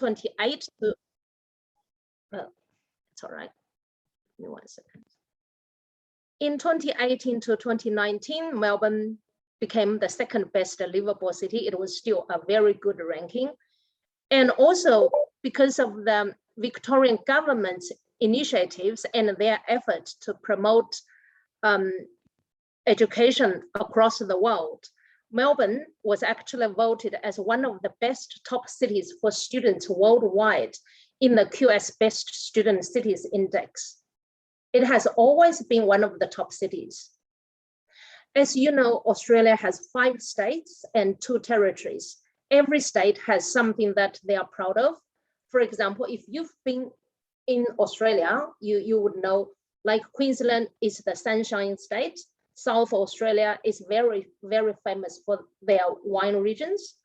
1928 to, it's all right, give me 1 second. In 2018 to 2019, Melbourne became the second best livable city. It was still a very good ranking. And also because of the Victorian government's initiatives and their efforts to promote education across the world, Melbourne was actually voted as one of the best top cities for students worldwide in the QS Best Student Cities Index. It has always been one of the top cities. As you know, Australia has 5 states and 2 territories. Every state has something that they are proud of. For example, if you've been in Australia, you would know, like Queensland is the Sunshine State. South Australia is very, very famous for their wine regions.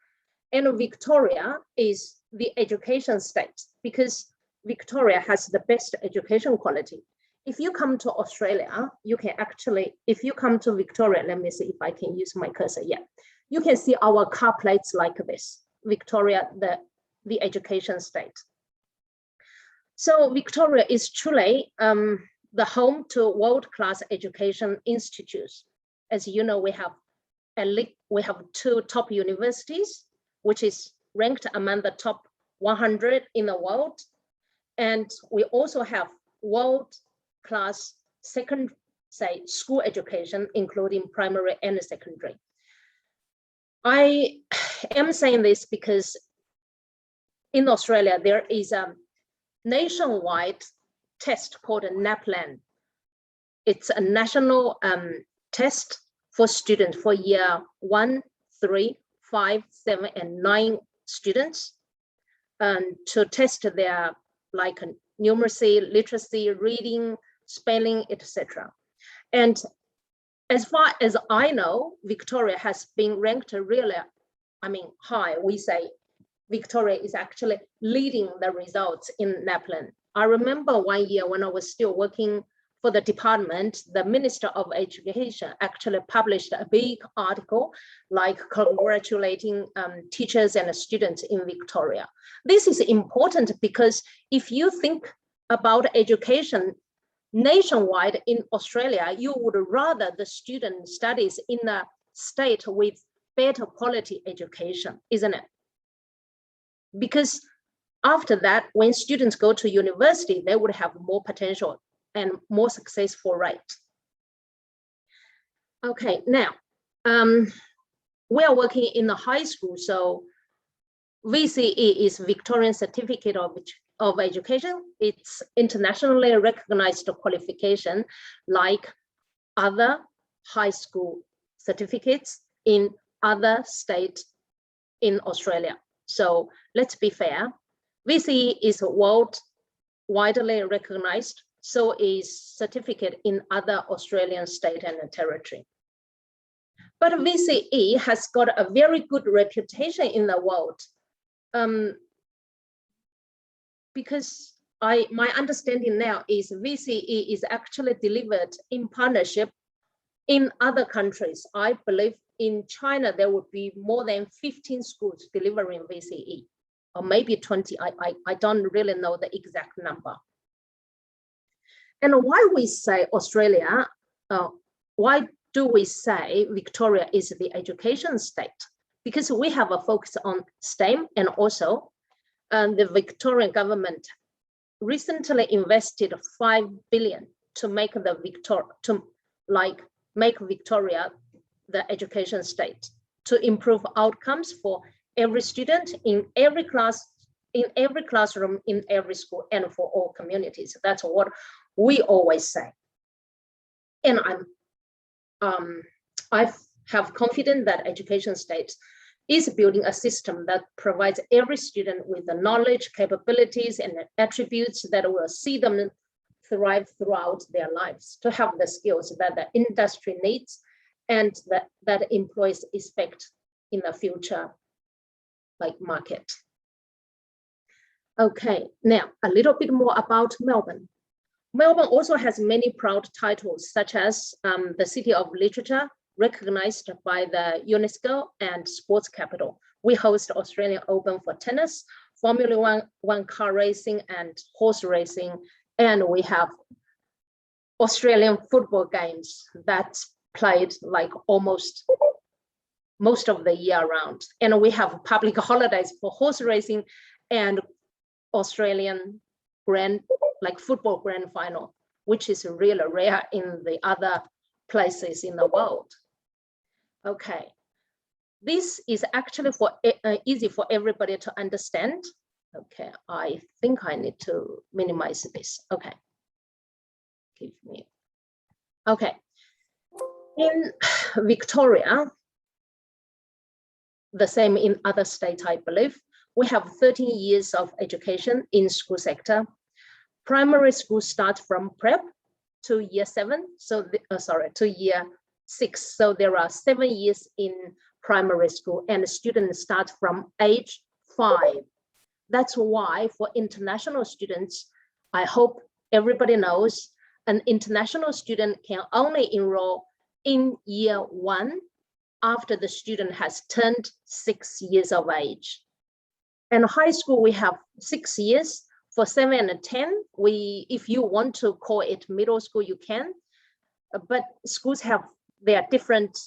And Victoria is the education state because Victoria has the best education quality. If you come to Australia, you can actually, if you come to Victoria, let me see if I can use my cursor. Yeah, you can see our car plates like this. Victoria, the education state. So Victoria is truly the home to world-class education institutes. As you know, we have 2 top universities, which is ranked among the top 100 in the world. And we also have world-class school education, including primary and secondary. I am saying this because in Australia, there is a nationwide test called a NAPLAN. It's a national test for students for year 1, 3, 5, 7, and 9 students to test their like numeracy, literacy, reading, spelling, etc. And as far as I know, Victoria has been ranked really, high. We say Victoria is actually leading the results in NAPLAN. I remember one year when I was still working for the department, the Minister of Education actually published a big article like congratulating teachers and students in Victoria. This is important because if you think about education nationwide in Australia, you would rather the student studies in a state with better quality education, isn't it? Because after that, when students go to university, they would have more potential and more successful rate. Okay, now, we are working in the high school, so VCE is Victorian Certificate of Education. It's internationally recognized qualification like other high school certificates in other states in Australia. So let's be fair, VCE is widely recognized, so is certificate in other Australian state and territory. But VCE has got a very good reputation in the world. Because my understanding now is VCE is actually delivered in partnership in other countries. I believe in China, there would be more than 15 schools delivering VCE, or maybe 20. I don't really know the exact number. And why we say Australia, why do we say Victoria is the education state? Because we have a focus on STEM, and also the Victorian government recently invested $5 billion to make Victoria the education state, to improve outcomes for every student in every class, in every classroom, in every school, and for all communities. That's what we always say. And I have confidence that education state is building a system that provides every student with the knowledge, capabilities, and attributes that will see them thrive throughout their lives, to have the skills that the industry needs and that employees expect in the future market. Okay, now a little bit more about Melbourne. Melbourne also has many proud titles, such as the City of Literature, recognized by the UNESCO, and Sports Capital. We host Australian Open for tennis, Formula One car racing and horse racing, and we have Australian football games that's played like almost most of the year round. And we have public holidays for horse racing and Australian football grand final, which is really rare in the other places in the world. Okay, this is actually easy for everybody to understand. Okay, I think I need to minimize this. Okay, give me. Okay, in Victoria, the same in other states, I believe, we have 13 years of education in school sector. Primary school starts from prep to year 7, to year 6. So there are 7 years in primary school, and the students start from age 5. That's why for international students, I hope everybody knows, an international student can only enroll in year 1 after the student has turned 6 years of age. And high school, we have 6 years. For 7 and 10, if you want to call it middle school, you can. But schools have their different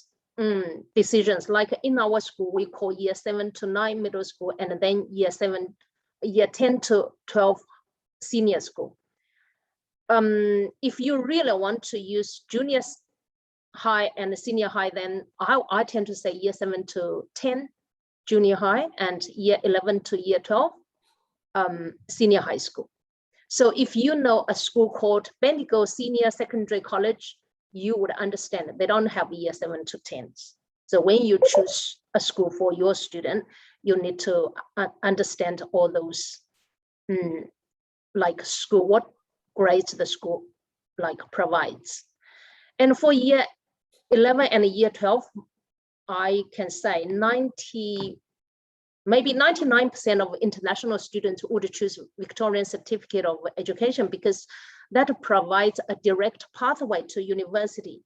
decisions. Like in our school, we call year 7 to 9 middle school, and then year 10 to 12 senior school. If you really want to use junior high and senior high, then I tend to say year 7 to 10 junior high, and year 11 to year 12 senior high school. So if you know a school called Bendigo Senior Secondary College, you would understand they don't have year 7 to 10. So when you choose a school for your student, you need to understand all those like school, what grades the school like provides. And for year 11 and year 12, I can say maybe 99% of international students would choose Victorian Certificate of Education because that provides a direct pathway to university.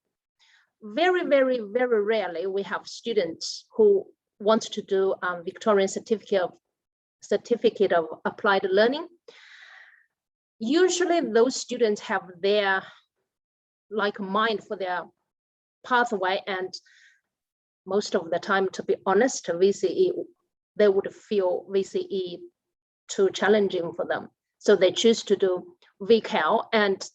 Very, very, very rarely we have students who want to do Victorian Certificate of Applied Learning. Usually those students have their mind for their pathway, and most of the time, to be honest, VCE, they would feel VCE too challenging for them. So they choose to do VCAL, and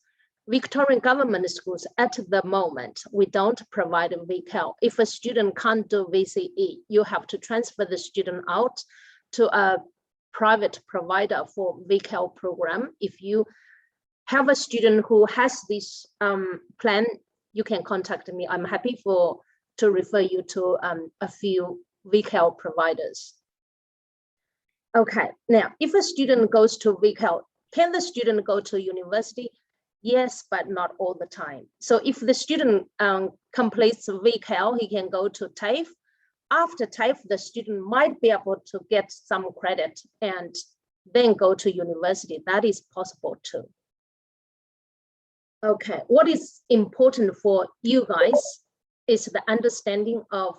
Victorian government schools at the moment, we don't provide VCAL. If a student can't do VCE, you have to transfer the student out to a private provider for VCAL program. If you have a student who has this plan, you can contact me. I'm happy to refer you to a few VCAL providers. Okay, now if a student goes to VCAL, can the student go to university? Yes, but not all the time. So if the student completes VCAL, he can go to TAFE. After TAFE, the student might be able to get some credit and then go to university. That is possible too. Okay, what is important for you guys is the understanding of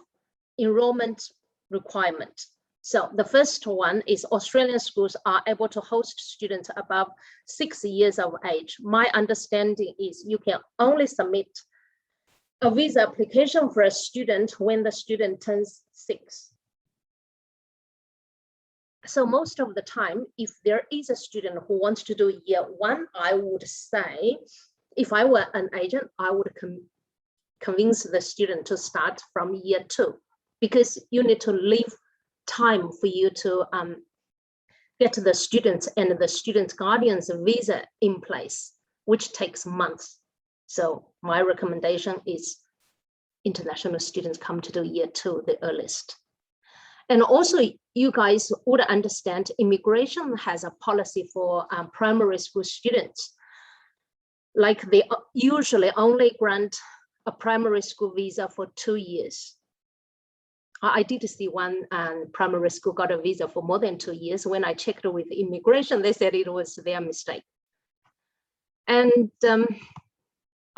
enrollment requirement. So the first one is Australian schools are able to host students above 6 years of age. My understanding is you can only submit a visa application for a student when the student turns 6. So most of the time, if there is a student who wants to do year 1, I would say, if I were an agent, I would convince the student to start from year 2, because you need to leave time for you to get the students and the student guardians visa in place, which takes months. So my recommendation is international students come to do year 2 the earliest. And also you guys would understand immigration has a policy for primary school students. Like they usually only grant a primary school visa for 2 years. I did see one primary school got a visa for more than 2 years. When I checked with immigration, they said it was their mistake. And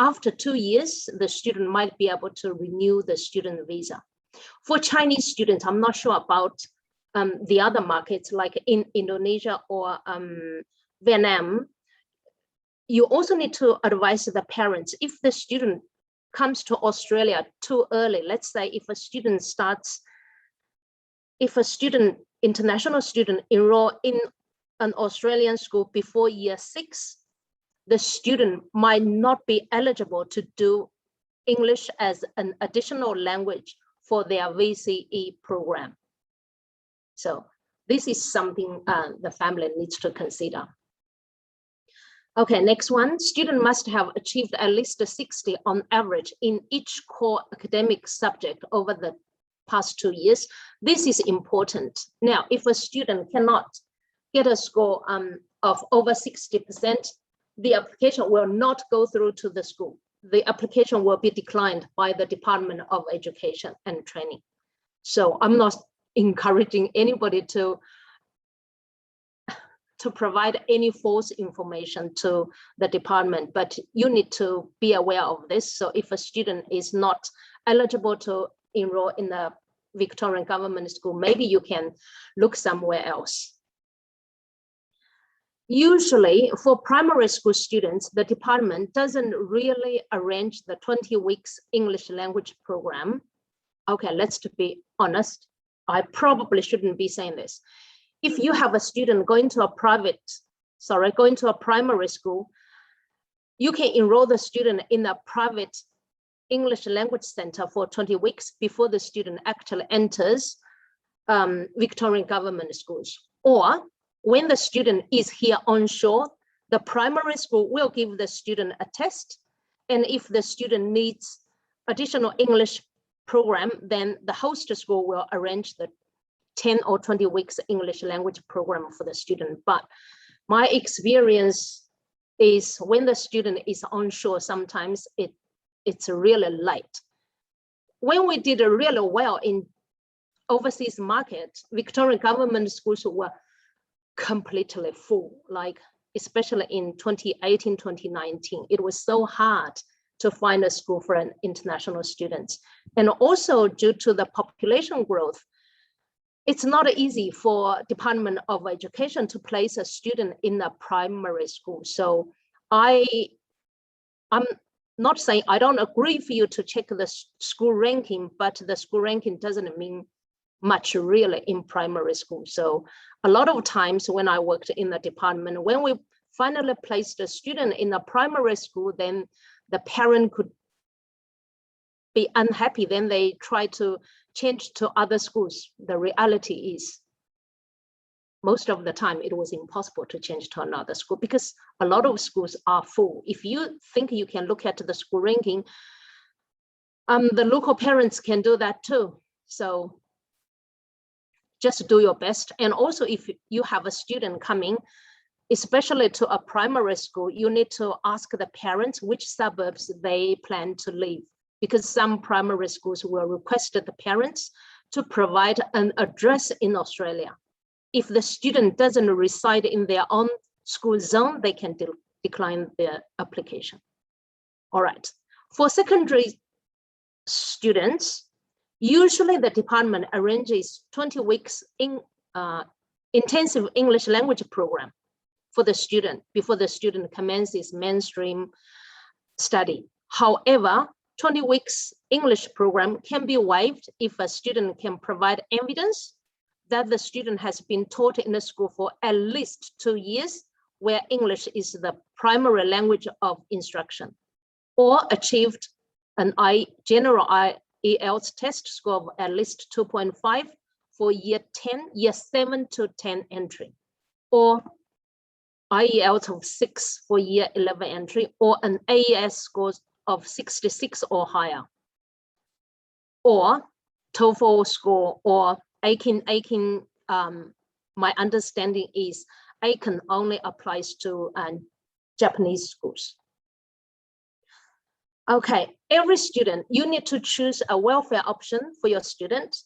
after 2 years, the student might be able to renew the student visa. For Chinese students, I'm not sure about the other markets like in Indonesia or Vietnam, you also need to advise the parents if the student comes to Australia too early. Let's say if a international student enroll in an Australian school before year 6, the student might not be eligible to do English as an additional language for their VCE program. So this is something the family needs to consider. Okay, next one, student must have achieved at least 60 on average in each core academic subject over the past 2 years. This is important. Now, if a student cannot get a score of over 60%, the application will not go through to the school. The application will be declined by the Department of Education and Training. So I'm not encouraging anybody to provide any false information to the department, but you need to be aware of this. So if a student is not eligible to enroll in the Victorian government school, maybe you can look somewhere else. Usually for primary school students, the department doesn't really arrange the 20 weeks English language program. Okay, let's be honest. I probably shouldn't be saying this. If you have a student going to a primary school, you can enroll the student in a private English language center for 20 weeks before the student actually enters Victorian government schools. Or when the student is here onshore, the primary school will give the student a test. And if the student needs additional English program, then the host school will arrange the 10 or 20 weeks English language program for the student. But my experience is when the student is onshore, sometimes it's really light. When we did really well in overseas market, Victorian government schools were completely full, like especially in 2018, 2019. It was so hard to find a school for an international students. And also due to the population growth, it's not easy for Department of Education to place a student in a primary school. So I'm not saying I don't agree for you to check the school ranking, but the school ranking doesn't mean much really in primary school. So a lot of times when I worked in the department, when we finally placed a student in a primary school, then the parent could be unhappy. Then they try to change to other schools. The reality is most of the time it was impossible to change to another school because a lot of schools are full. If you think you can look at the school ranking, the local parents can do that too. So just do your best. And also if you have a student coming, especially to a primary school, you need to ask the parents which suburbs they plan to live, because some primary schools will request the parents to provide an address in Australia. If the student doesn't reside in their own school zone, they can decline their application. All right, for secondary students, usually the department arranges 20 weeks in intensive English language program for the student before the student commences mainstream study. However, 20 weeks English program can be waived if a student can provide evidence that the student has been taught in the school for at least 2 years, where English is the primary language of instruction, or achieved an general IELTS test score of at least 2.5 for year 7 to 10 entry, or IELTS of 6 for year 11 entry, or an AES score of 66 or higher, or TOEFL score, or ACAN. My understanding is ACAN only applies to Japanese schools. Okay, every student, you need to choose a welfare option for your student.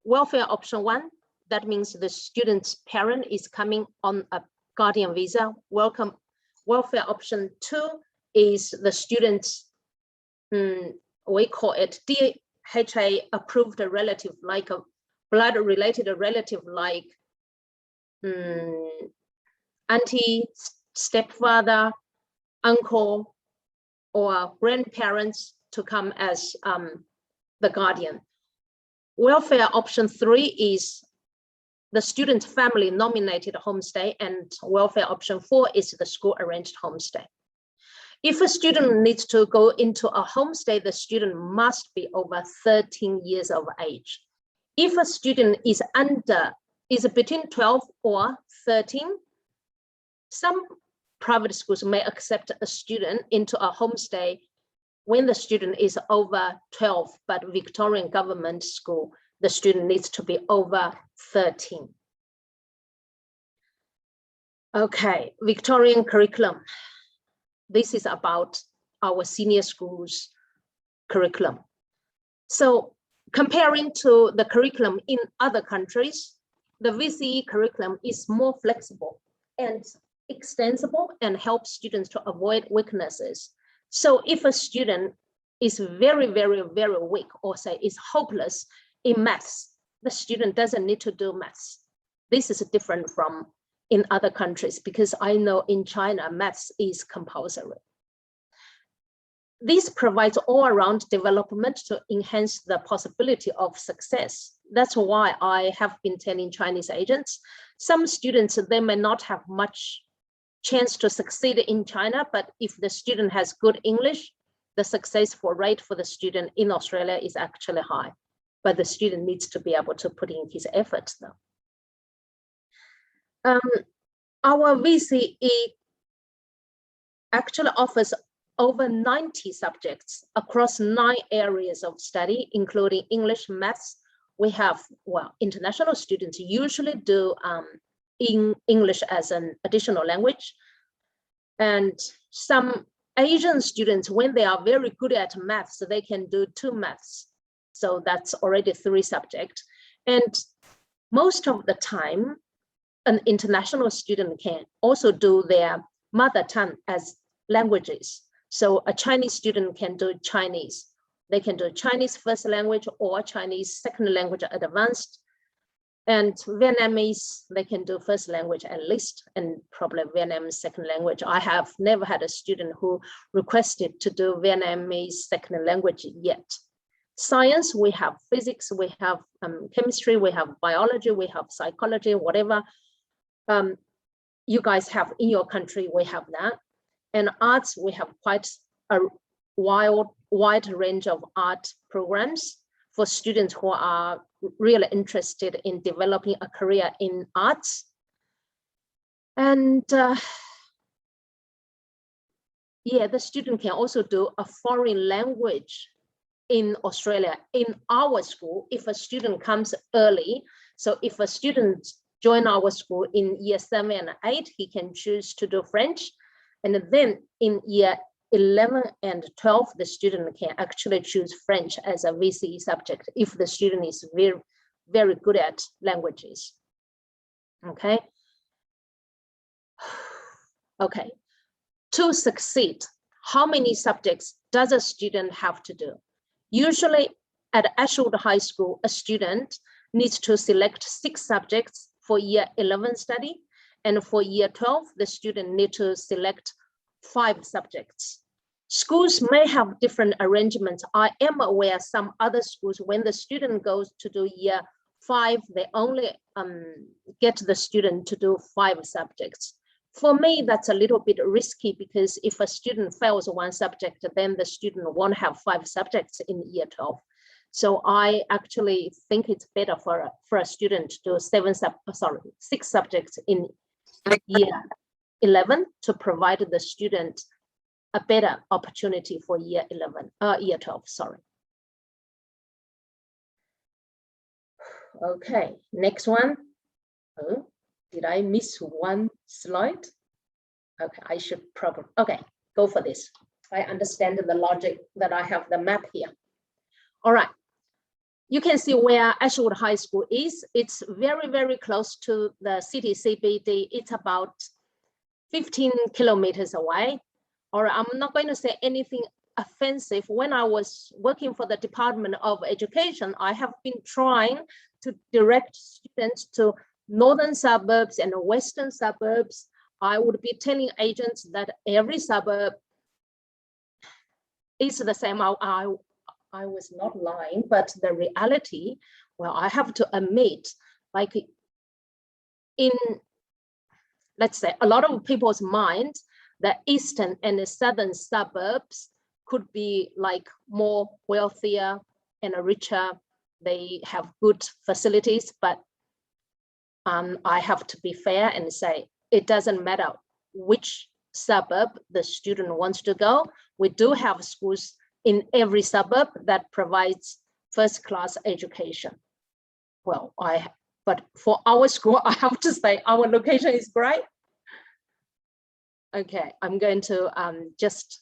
Welfare option 1, that means the student's parent is coming on a guardian visa. Welfare option 2 is the student's, we call it DHA approved relative, like a blood-related relative like auntie, stepfather, uncle, or grandparents to come as the guardian. Welfare option 3 is the student's family nominated homestay, and welfare option 4 is the school arranged homestay. If a student needs to go into a homestay, the student must be over 13 years of age. If a student is between 12 or 13, some private schools may accept a student into a homestay when the student is over 12, but Victorian government school, the student needs to be over 13. Okay, Victorian curriculum. This is about our senior schools curriculum. So comparing to the curriculum in other countries, the VCE curriculum is more flexible and extensible and helps students to avoid weaknesses. So if a student is very, very, very weak, or say is hopeless in maths, the student doesn't need to do maths. This is different from in other countries, because I know in China, maths is compulsory. This provides all-around development to enhance the possibility of success. That's why I have been telling Chinese agents, some students, they may not have much chance to succeed in China, but if the student has good English, the successful rate for the student in Australia is actually high, but the student needs to be able to put in his efforts though. Our VCE actually offers over 90 subjects across 9 areas of study, including English, maths. We have, well, international students usually do in English as an additional language. And some Asian students, when they are very good at maths, they can do 2 maths. So that's already 3 subjects. And most of the time, an international student can also do their mother tongue as languages. So a Chinese student can do Chinese. They can do Chinese first language or Chinese second language advanced. And Vietnamese, they can do first language at least, and probably Vietnamese second language. I have never had a student who requested to do Vietnamese second language yet. Science, we have physics, we have chemistry, we have biology, we have psychology, whatever you guys have in your country, we have that. And arts, we have quite a wide range of art programs for students who are really interested in developing a career in arts. And yeah, the student can also do a foreign language in Australia. In our school, if a student comes early, so if a student join our school in year 7 and 8, he can choose to do French. And then in year 11 and 12, the student can actually choose French as a VCE subject if the student is very, very good at languages. Okay. Okay. To succeed, how many subjects does a student have to do? Usually at Ashwood High School, a student needs to select 6 subjects for year 11 study. And for year 12, the student needs to select 5 subjects. Schools may have different arrangements. I am aware some other schools, when the student goes to do year 5, they only get the student to do 5 subjects. For me, that's a little bit risky, because if a student fails 1 subject, then the student won't have 5 subjects in year 12. So I actually think it's better for a student to do 6 subjects in year 11 to provide the student a better opportunity for year 12, sorry. Okay, next one. Oh, did I miss 1 slide? Okay, I should probably, okay, go for this. I understand the logic that I have the map here. All right. You can see where Ashwood High School is. It's very, very close to the city CBD. It's about 15 kilometers away. Or I'm not going to say anything offensive. When I was working for the Department of Education, I have been trying to direct students to northern suburbs and western suburbs. I would be telling agents that every suburb is the same. I was not lying, but the reality, well, I have to admit, like in, let's say, a lot of people's mind, the eastern and the southern suburbs could be like more wealthier and richer. They have good facilities, but I have to be fair and say, it doesn't matter which suburb the student wants to go. We do have schools in every suburb that provides first-class education. Well, but for our school, I have to say our location is great. Okay, I'm going to just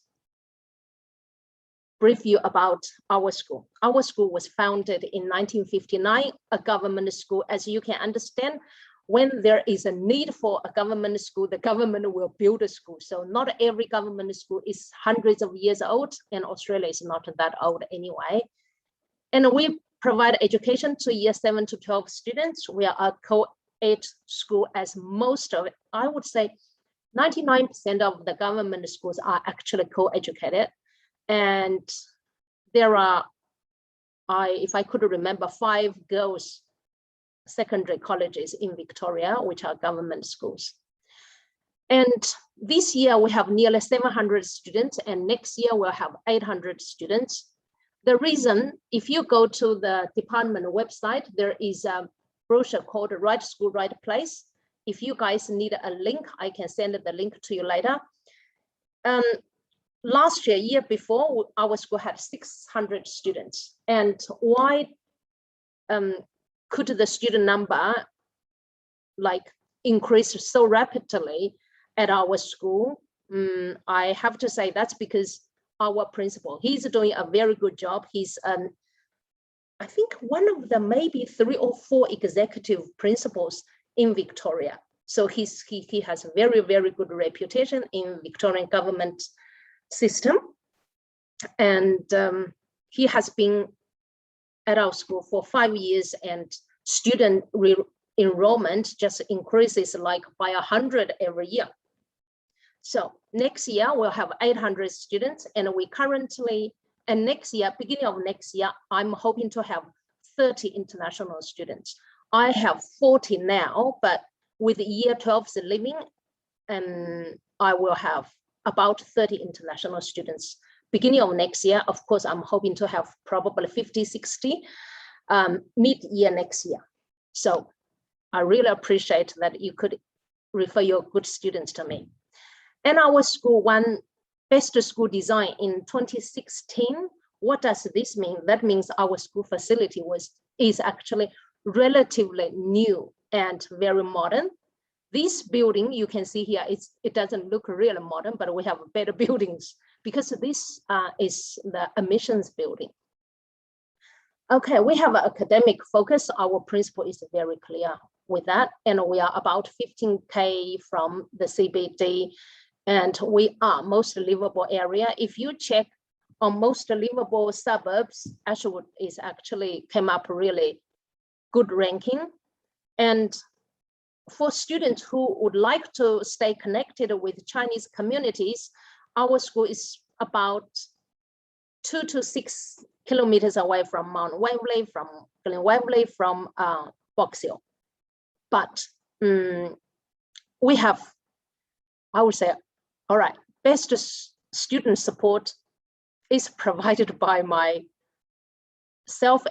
brief you about our school. Our school was founded in 1959, a government school. As you can understand, when there is a need for a government school, the government will build a school. So not every government school is hundreds of years old, and Australia is not that old anyway. And we provide education to year 7 to 12 students. We are a co-ed school, as most of it, I would say 99% of the government schools are actually co-educated. And there are, if I could remember, 5 girls' secondary colleges in Victoria, which are government schools. And this year we have nearly 700 students, and next year we'll have 800 students. The reason, if you go to the department website, there is a brochure called Right School, Right Place. If you guys need a link, I can send the link to you later. Last year before, our school had 600 students. And why could the student number like increase so rapidly at our school? I have to say that's because our principal, he's doing a very good job. He's I think one of the maybe 3 or 4 executive principals in Victoria. So he has a very, very good reputation in Victorian government system. And he has been at our school for 5 years, and student enrollment just increases like by 100 every year. So next year we'll have 800 students, and we currently, and next year, beginning of next year, I'm hoping to have 30 international students. I have 40 now, but with year 12s leaving, and I will have about 30 international students. Beginning of next year, of course, I'm hoping to have probably 50, 60 mid-year next year. So I really appreciate that you could refer your good students to me. And our school won Best School Design in 2016. What does this mean? That means our school facility is actually relatively new and very modern. This building you can see here, it doesn't look really modern, but we have better buildings because this is the admissions building. Okay, we have an academic focus. Our principal is very clear with that, and we are about 15K from the CBD, and we are most livable area. If you check on most livable suburbs, Ashwood is actually came up really good ranking. And for students who would like to stay connected with Chinese communities, our school is about 2 to 6 kilometers away from Mount Wembley, from Glen Wembley, from Box Hill. But we have, I would say, all right, best student support is provided by myself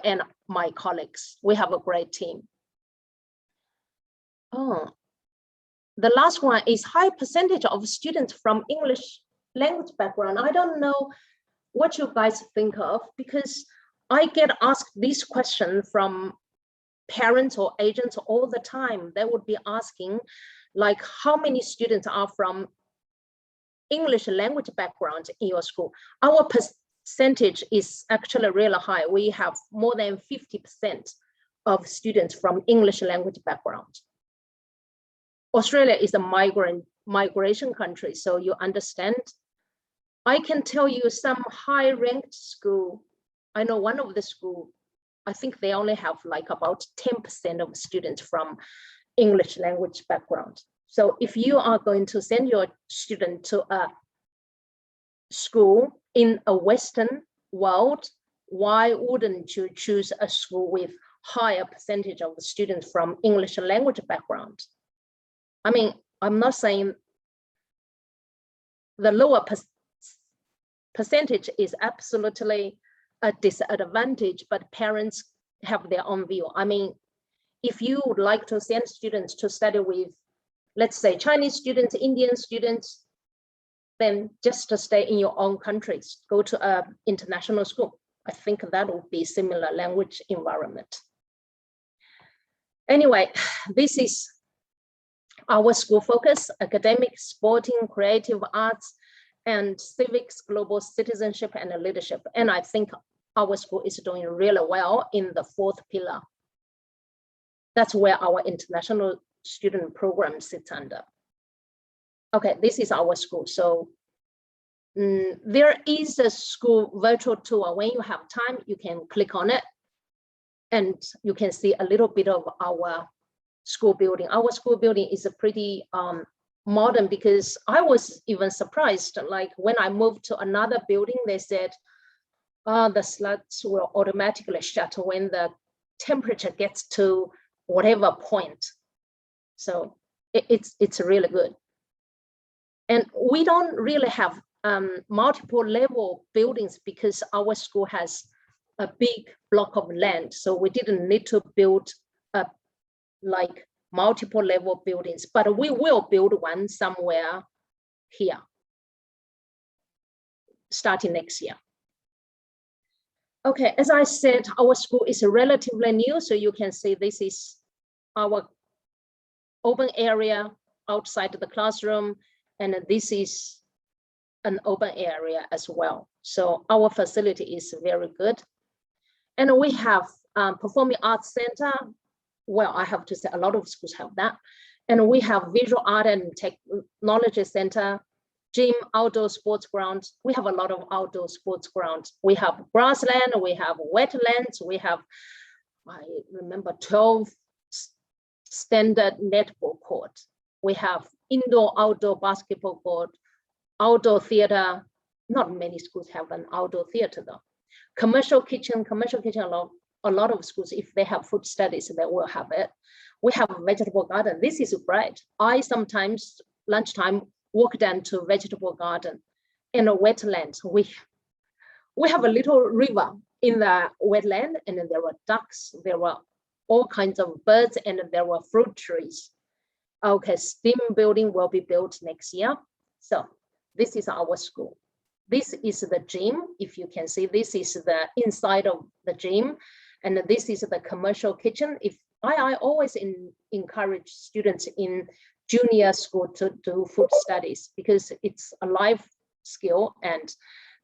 and my colleagues. We have a great team. Oh, the last one is high percentage of students from English language background. I don't know what you guys think of, because I get asked this question from parents or agents all the time. They would be asking, like, how many students are from English language background in your school? Our percentage is actually really high. We have more than 50% of students from English language background. Australia is a migration country, so you understand I can tell you some high-ranked school. I know one of the school, I think they only have like about 10% of students from English language background. So if you are going to send your student to a school in a Western world, why wouldn't you choose a school with higher percentage of students from English language background? I mean, I'm not saying the lower percentage is absolutely a disadvantage, but parents have their own view. I mean, if you would like to send students to study with, let's say, Chinese students, Indian students, then just to stay in your own countries, go to an international school. I think that would be similar language environment. Anyway, this is our school focus: academic, sporting, creative arts, and civics, global citizenship, and leadership. And I think our school is doing really well in the fourth pillar. That's where our international student program sits under. Okay, this is our school. So there is a school virtual tour. When you have time, you can click on it and you can see a little bit of our school building. Our school building is a pretty modern, because I was even surprised, like when I moved to another building, they said the slats will automatically shut when the temperature gets to whatever point. So it's really good. And we don't really have multiple level buildings because our school has a big block of land. So we didn't need to build like multiple level buildings, but we will build one somewhere here starting next year. Okay, as I said, our school is relatively new, so you can see this is our open area outside the classroom, and this is an open area as well. So our facility is very good. And we have Performing Arts Center. Well, I have to say a lot of schools have that. And we have Visual Art and Technology Center, gym, outdoor sports grounds. We have a lot of outdoor sports grounds. We have grassland, we have wetlands, we have, I remember, 12 standard netball courts. We have indoor, outdoor basketball court, outdoor theater. Not many schools have an outdoor theater though. Commercial kitchen, a lot of schools, if they have food studies, they will have it. We have a vegetable garden. This is great. I sometimes lunchtime walk down to vegetable garden. In a wetland, we have a little river in the wetland, and there were ducks, there were all kinds of birds, and there were fruit trees. Okay, STEAM building will be built next year. So this is our school. This is the gym. If you can see, this is the inside of the gym, and this is the commercial kitchen. If I always encourage students in junior school to do food studies, because it's a life skill, and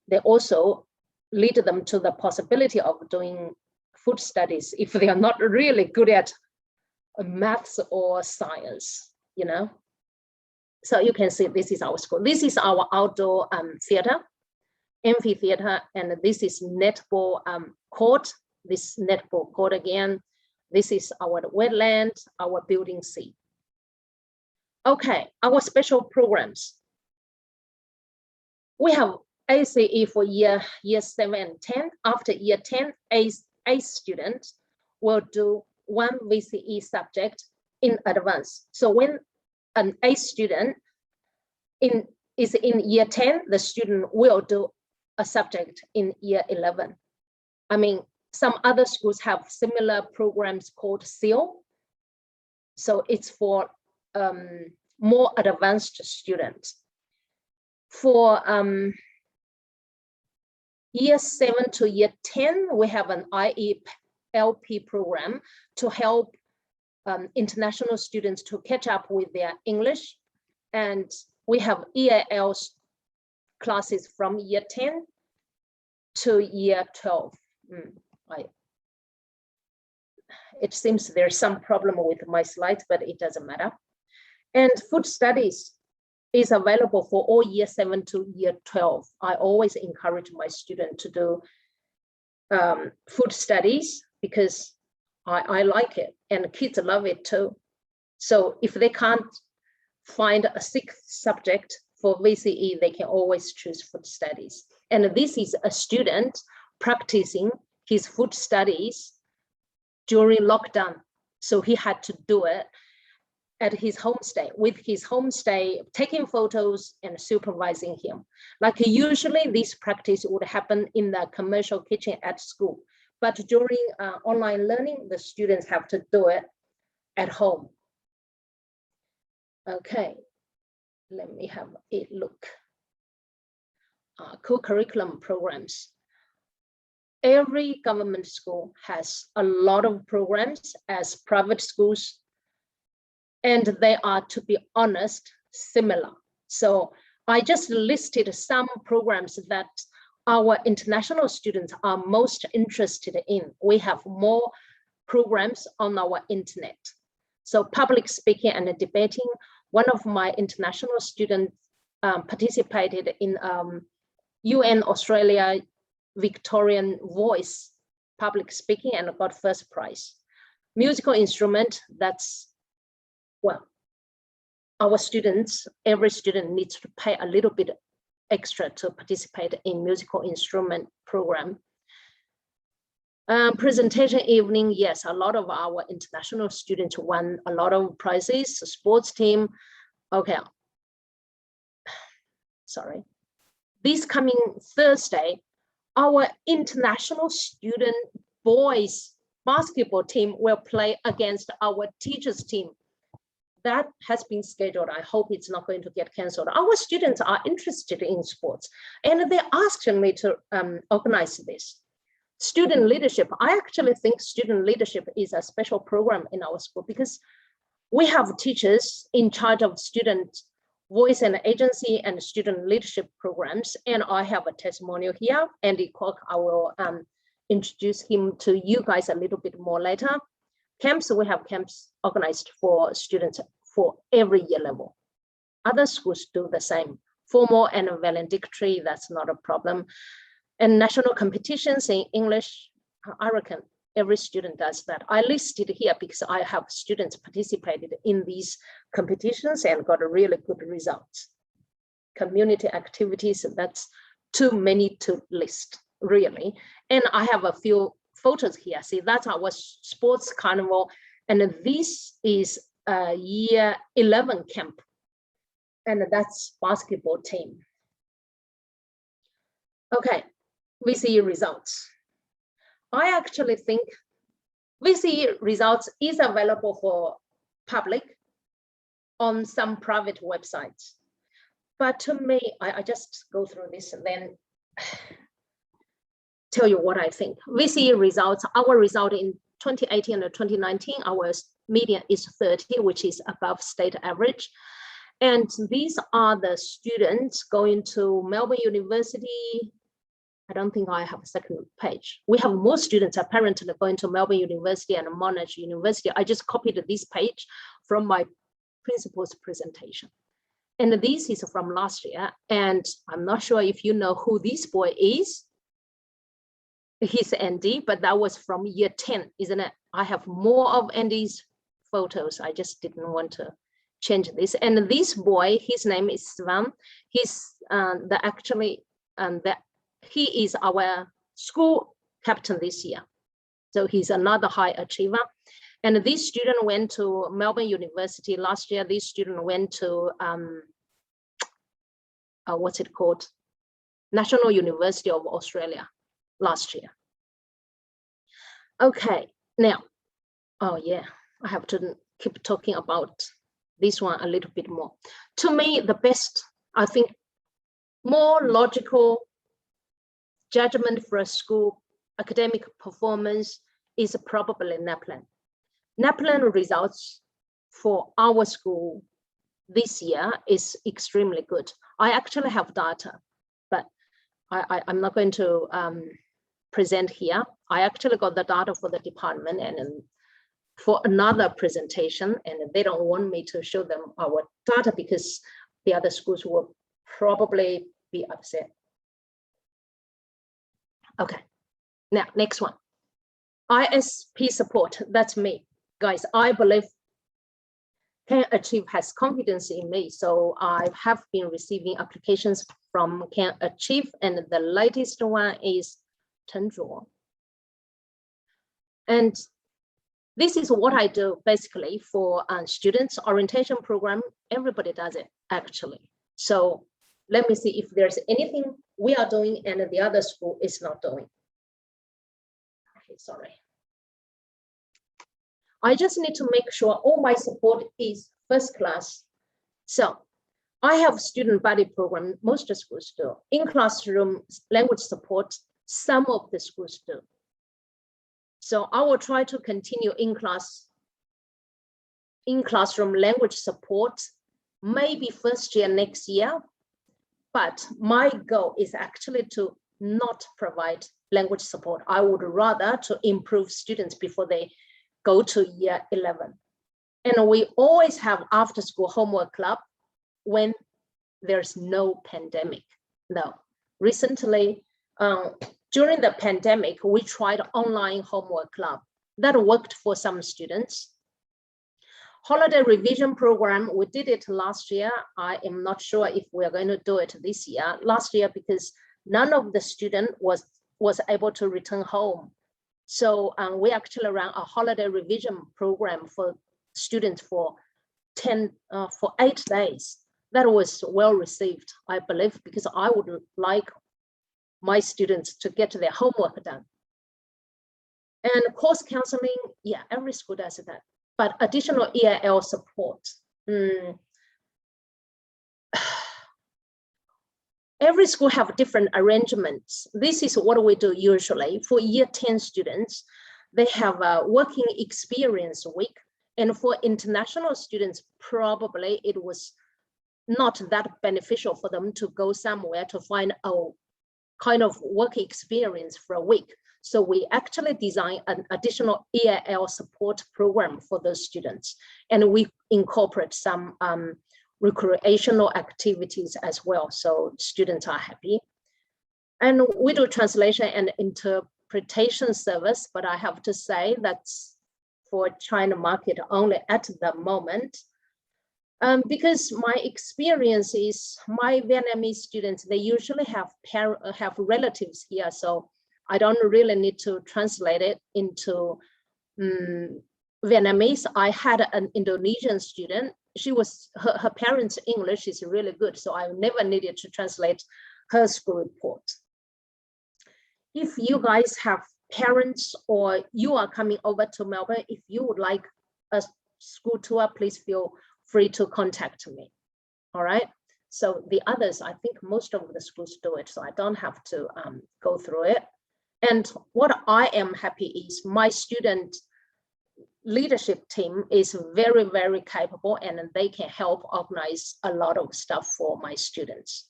they also lead them to the possibility of doing food studies if they are not really good at maths or science, you know. So you can see this is our school. This is our outdoor theater, amphitheater, and this is netball court. This netball court again. This is our wetland, our building C. Okay, our special programs. We have ACE for year 7 and 10. After year 10, A student will do one VCE subject in advance. So when an A student is in year 10, the student will do a subject in year 11. I mean, some other schools have similar programs called SEAL. So it's for more advanced students. For year 7 to year 10, we have an IELP program to help international students to catch up with their English. And we have EAL classes from year 10 to year 12. It seems there's some problem with my slides, but it doesn't matter. And food studies. is available for all year 7 to year 12. I always encourage my students to do food studies because I like it and kids love it too. So if they can't find a 6th subject for VCE, they can always choose food studies. And this is a student practicing his food studies during lockdown. So he had to do it at his homestay, with his homestay, taking photos and supervising him. Like usually this practice would happen in the commercial kitchen at school, but during online learning, the students have to do it at home. Okay, let me have a look. Co-curriculum programs. Every government school has a lot of programs as private schools, and they are, to be honest, similar. So I just listed some programs that our international students are most interested in. We have more programs on our internet. So public speaking and debating. One of my international students participated in UN Australia Victorian Voice public speaking and got first prize. Musical instrument, that's, well, our students, every student needs to pay a little bit extra to participate in musical instrument program. Presentation evening, yes, a lot of our international students won a lot of prizes. Sports team, okay, sorry. This coming Thursday, our international student boys basketball team will play against our teachers team. That has been scheduled. I hope it's not going to get canceled. Our students are interested in sports and they asked me to organize this. Student leadership, I actually think student leadership is a special program in our school because we have teachers in charge of student voice and agency and student leadership programs. And I have a testimonial here, Andy Kwok. I will introduce him to you guys a little bit more later. Camps, we have camps organized for students for every year level. Other schools do the same. Formal and valedictory, that's not a problem. And national competitions in English, I reckon every student does that. I listed here because I have students participated in these competitions and got a really good results. Community activities, that's too many to list, really. And I have a few photos here. See, that's our sports carnival. And this is a year 11 camp. And that's basketball team. Okay, VCE results. I actually think VCE results is available for public on some private websites. But to me, I just go through this and then tell you what I think. VCE results, our result in 2018 and 2019, our median is 30, which is above state average. And these are the students going to Melbourne University. I don't think I have a second page. We have more students apparently going to Melbourne University and Monash University. I just copied this page from my principal's presentation. And this is from last year. And I'm not sure if you know who this boy is. He's Andy, but that was from year 10, isn't it? I have more of Andy's photos. I just didn't want to change this. And this boy, his name is Svan. He's he is our school captain this year. So he's another high achiever. And this student went to Melbourne University last year. This student went to, what's it called? National University of Australia last year. Okay, now, oh yeah, I have to keep talking about this one a little bit more. To me, the best, I think, more logical judgment for a school academic performance is probably NAPLAN. NAPLAN results for our school this year is extremely good. I actually have data, but I'm not going to present here. I actually got the data for the department and for another presentation, and they don't want me to show them our data because the other schools will probably be upset. Okay, now next one. ISP support, that's me. Guys, I believe Can Achieve has confidence in me. So I have been receiving applications from Can Achieve, and the latest one is Tenzhuo. And this is what I do basically for students orientation program. Everybody does it actually. So let me see if there's anything we are doing and the other school is not doing. Okay, sorry. I just need to make sure all my support is first class. So I have student body program, most schools do. In classroom language support, some of the schools do. So I will try to continue in classroom language support, maybe first year next year. But my goal is actually to not provide language support. I would rather to improve students before they go to year 11. And we always have after school homework club when there's no pandemic. No, recently, during the pandemic, we tried online homework club. That worked for some students. Holiday revision program, we did it last year. I am not sure if we're going to do it this year. Last year, because none of the student was able to return home. So we actually ran a holiday revision program for students for 8 days. That was well received, I believe, because I would like my students to get their homework done. And course counseling, yeah, every school does that. But additional EIL support. Every school have different arrangements. This is what we do usually. For year 10 students, they have a working experience week. And for international students, probably it was not that beneficial for them to go somewhere to find a kind of work experience for a week. So we actually designed an additional EIL support program for those students. And we incorporate some recreational activities as well. So students are happy. And we do translation and interpretation service, but I have to say that's for China market only at the moment. Because my experience is my Vietnamese students, they usually have relatives here. So I don't really need to translate it into Vietnamese. I had an Indonesian student. Her parents' English is really good. So I never needed to translate her school report. If you guys have parents or you are coming over to Melbourne, if you would like a school tour, please feel free to contact me. All right. So the others, I think most of the schools do it, so I don't have to go through it. And what I am happy is my student leadership team is very, very capable, and they can help organize a lot of stuff for my students.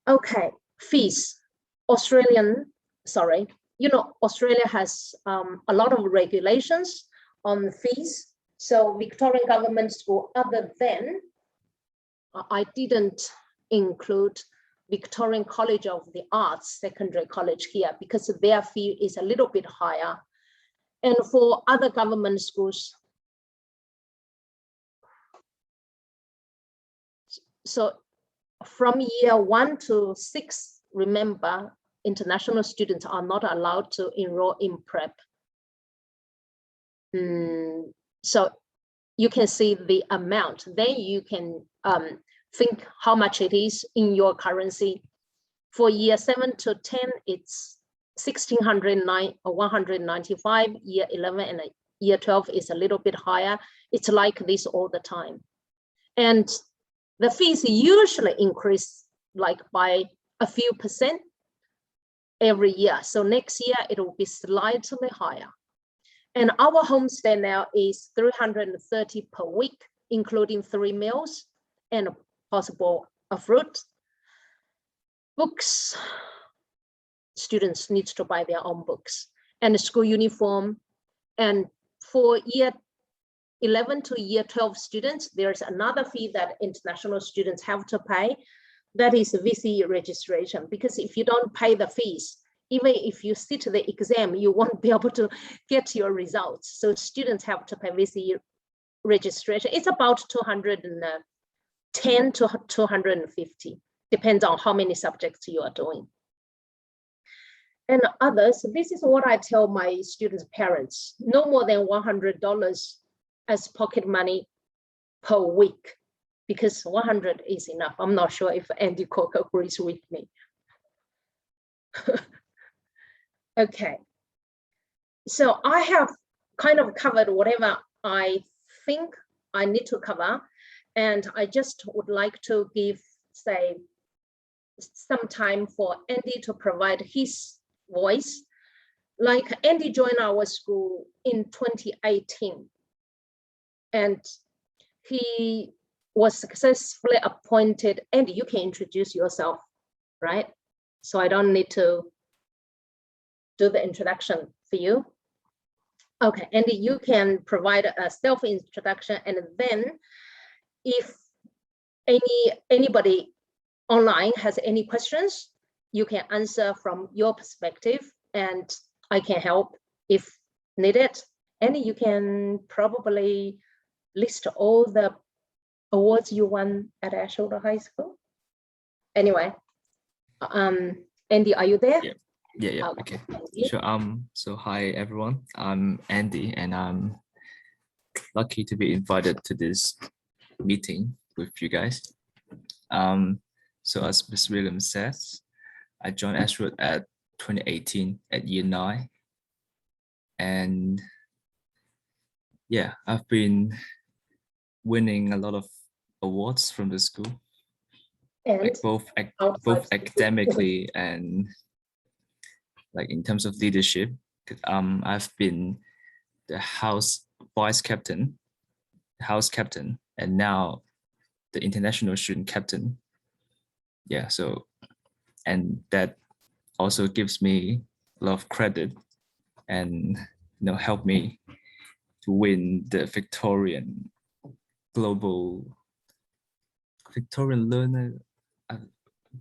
Okay, fees. Australia has a lot of regulations on fees. So Victorian government school, other than, I didn't include Victorian College of the Arts Secondary College here because their fee is a little bit higher. And for other government schools, so from year 1 to 6, remember, international students are not allowed to enroll in prep. So you can see the amount, then you can think how much it is in your currency. For year 7 to 10, it's 1,695. Year 11 and year 12 is a little bit higher. It's like this all the time. And the fees usually increase like by a few percent every year. So next year it will be slightly higher. And our homestay now is $330 per week, including 3 meals and possible a fruit. Books, students need to buy their own books, and school uniform. And for year 11 to year 12 students, there's another fee that international students have to pay. That is VCE registration, because if you don't pay the fees, even if you sit the exam, you won't be able to get your results. So students have to pay VCE registration. It's about 210 to 250, depends on how many subjects you are doing. And others, this is what I tell my students' parents, no more than $100 as pocket money per week, because 100 is enough. I'm not sure if Andy Cook agrees with me. Okay, so I have kind of covered whatever I think I need to cover, and I just would like to give, say, some time for Andy to provide his voice. Like, Andy joined our school in 2018, and he was successfully appointed. Andy, you can introduce yourself, right? So I don't need to do the introduction for you. Okay, Andy, you can provide a self-introduction, and then if anybody online has any questions, you can answer from your perspective, and I can help if needed. And you can probably list all the awards you won at Ashwood High School. Anyway, Andy, are you there? Yeah. Okay. Sure. So hi everyone. I'm Andy, and I'm lucky to be invited to this meeting with you guys. So as Ms. Williams says, I joined Ashwood at 2018 at year 9, and yeah, I've been winning a lot of awards from the school, And like both academically and like in terms of leadership. I've been the house captain, and now the international student captain. Yeah, so, and that also gives me a lot of credit and help me to win the Victorian Learner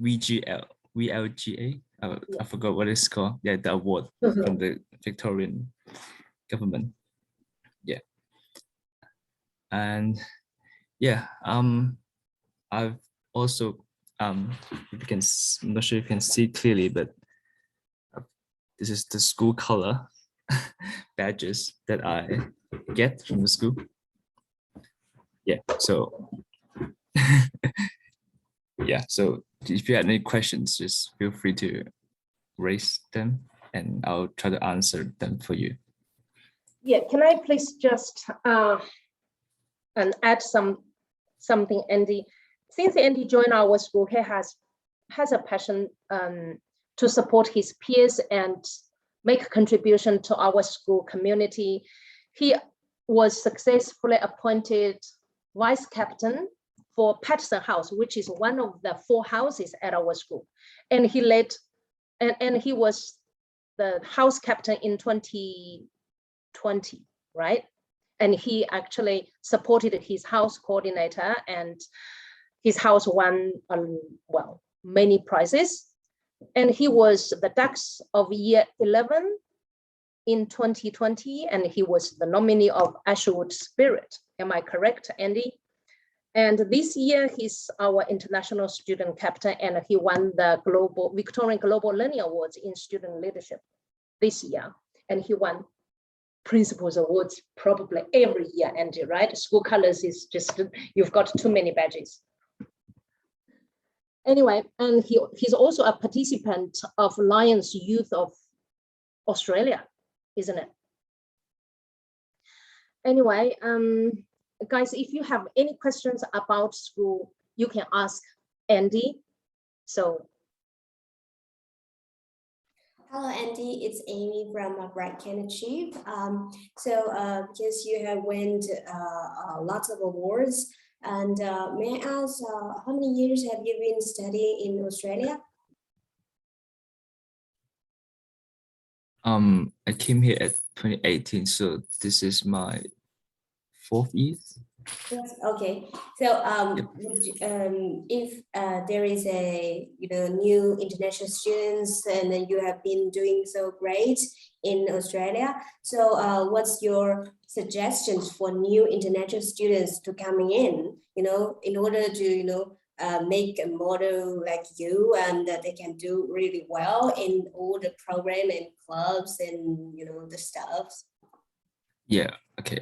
VLGA. I forgot what it's called. Yeah, the award from the Victorian government. Yeah, and yeah, I've also if you can, I'm not sure if you can see clearly, but this is the school color badges that I get from the school. Yeah, so yeah, so if you have any questions, just feel free to raise them and I'll try to answer them for you. Yeah, can I please just and add something, Andy? Since Andy joined our school, he has a passion to support his peers and make a contribution to our school community. He was successfully appointed vice captain for Patterson House, which is one of the 4 houses at our school. And he led, and he was the house captain in 2020, right? And he actually supported his house coordinator, and his house won, well, many prizes. And he was the Dux of year 11 in 2020, and he was the nominee of Ashwood Spirit. Am I correct, Andy? And this year, he's our international student captain, and he won the Victorian Global Learning Awards in student leadership this year. And he won principals awards probably every year, Andy, right? School colors is just, you've got too many badges. Anyway, and he's also a participant of Lions Youth of Australia, isn't it? Anyway, guys, if you have any questions about school, you can ask Andy. So. Hello, Andy. It's Amy from Bright Can Achieve. Because you have won lots of awards, and may I ask how many years have you been studying in Australia? I came here at 2018, so this is my fourth year. Yes, okay. So if there is a new international students and then you have been doing so great in Australia, so what's your suggestions for new international students to coming in order to make a model like you, and that they can do really well in all the program and clubs and the stuff? Yeah, okay.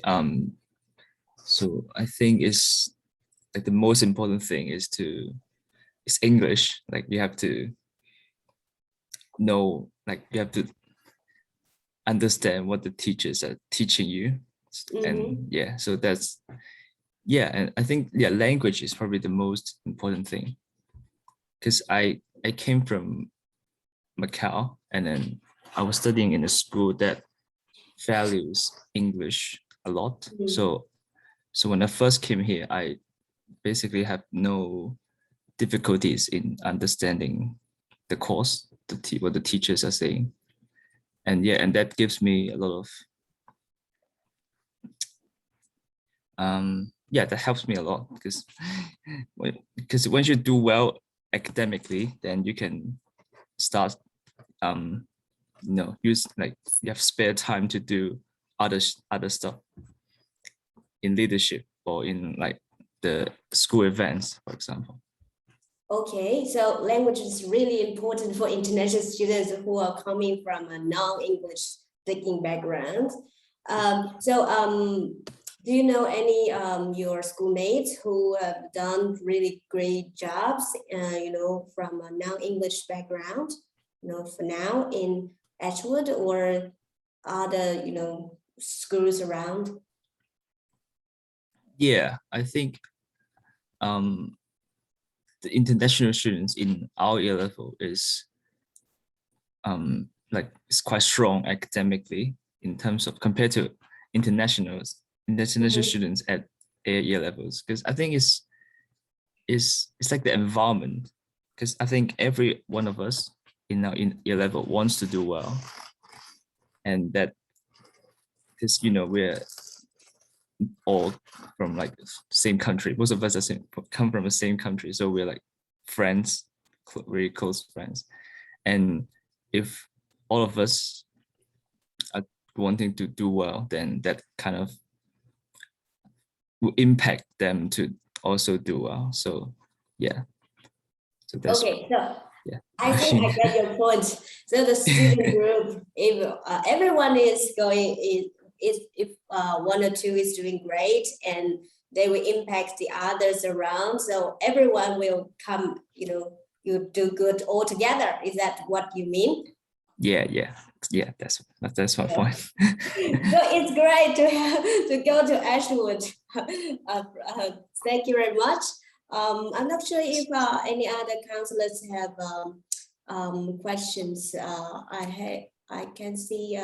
So I think it's like the most important thing is English. Like you have to know, like you have to understand what the teachers are teaching you. And yeah, so that's, yeah. And I think, yeah, language is probably the most important thing, because I came from Macau, and then I was studying in a school that values English a lot. So when I first came here, I basically have no difficulties in understanding the course, what the teachers are saying. And yeah, and that gives me a lot of, yeah, that helps me a lot, because once you do well academically, then you can start, use, like, you have spare time to do other stuff in leadership or in like the school events, for example. Okay, so language is really important for international students who are coming from a non-English speaking background. Do you know any your schoolmates who have done really great jobs, from a non-English background, for now in Ashwood or other, schools around? Yeah, I think the international students in our year level is it's quite strong academically in terms of, compared to international students at year levels, because I think it's like the environment, because I think every one of us in year level wants to do well, and that, because we're all from like the same country. Most of us come from the same country, so we're like friends, very close friends. And if all of us are wanting to do well, then that kind of will impact them to also do well. So yeah. So that's okay. So yeah. I think I get your point. So the student group, if everyone is going, if one or two is doing great, and they will impact the others around, so everyone will come, you do good all together. Is that what you mean? Yeah. That's my point. So it's great to go to Ashwood. Thank you very much. I'm not sure if any other counselors have questions. I can see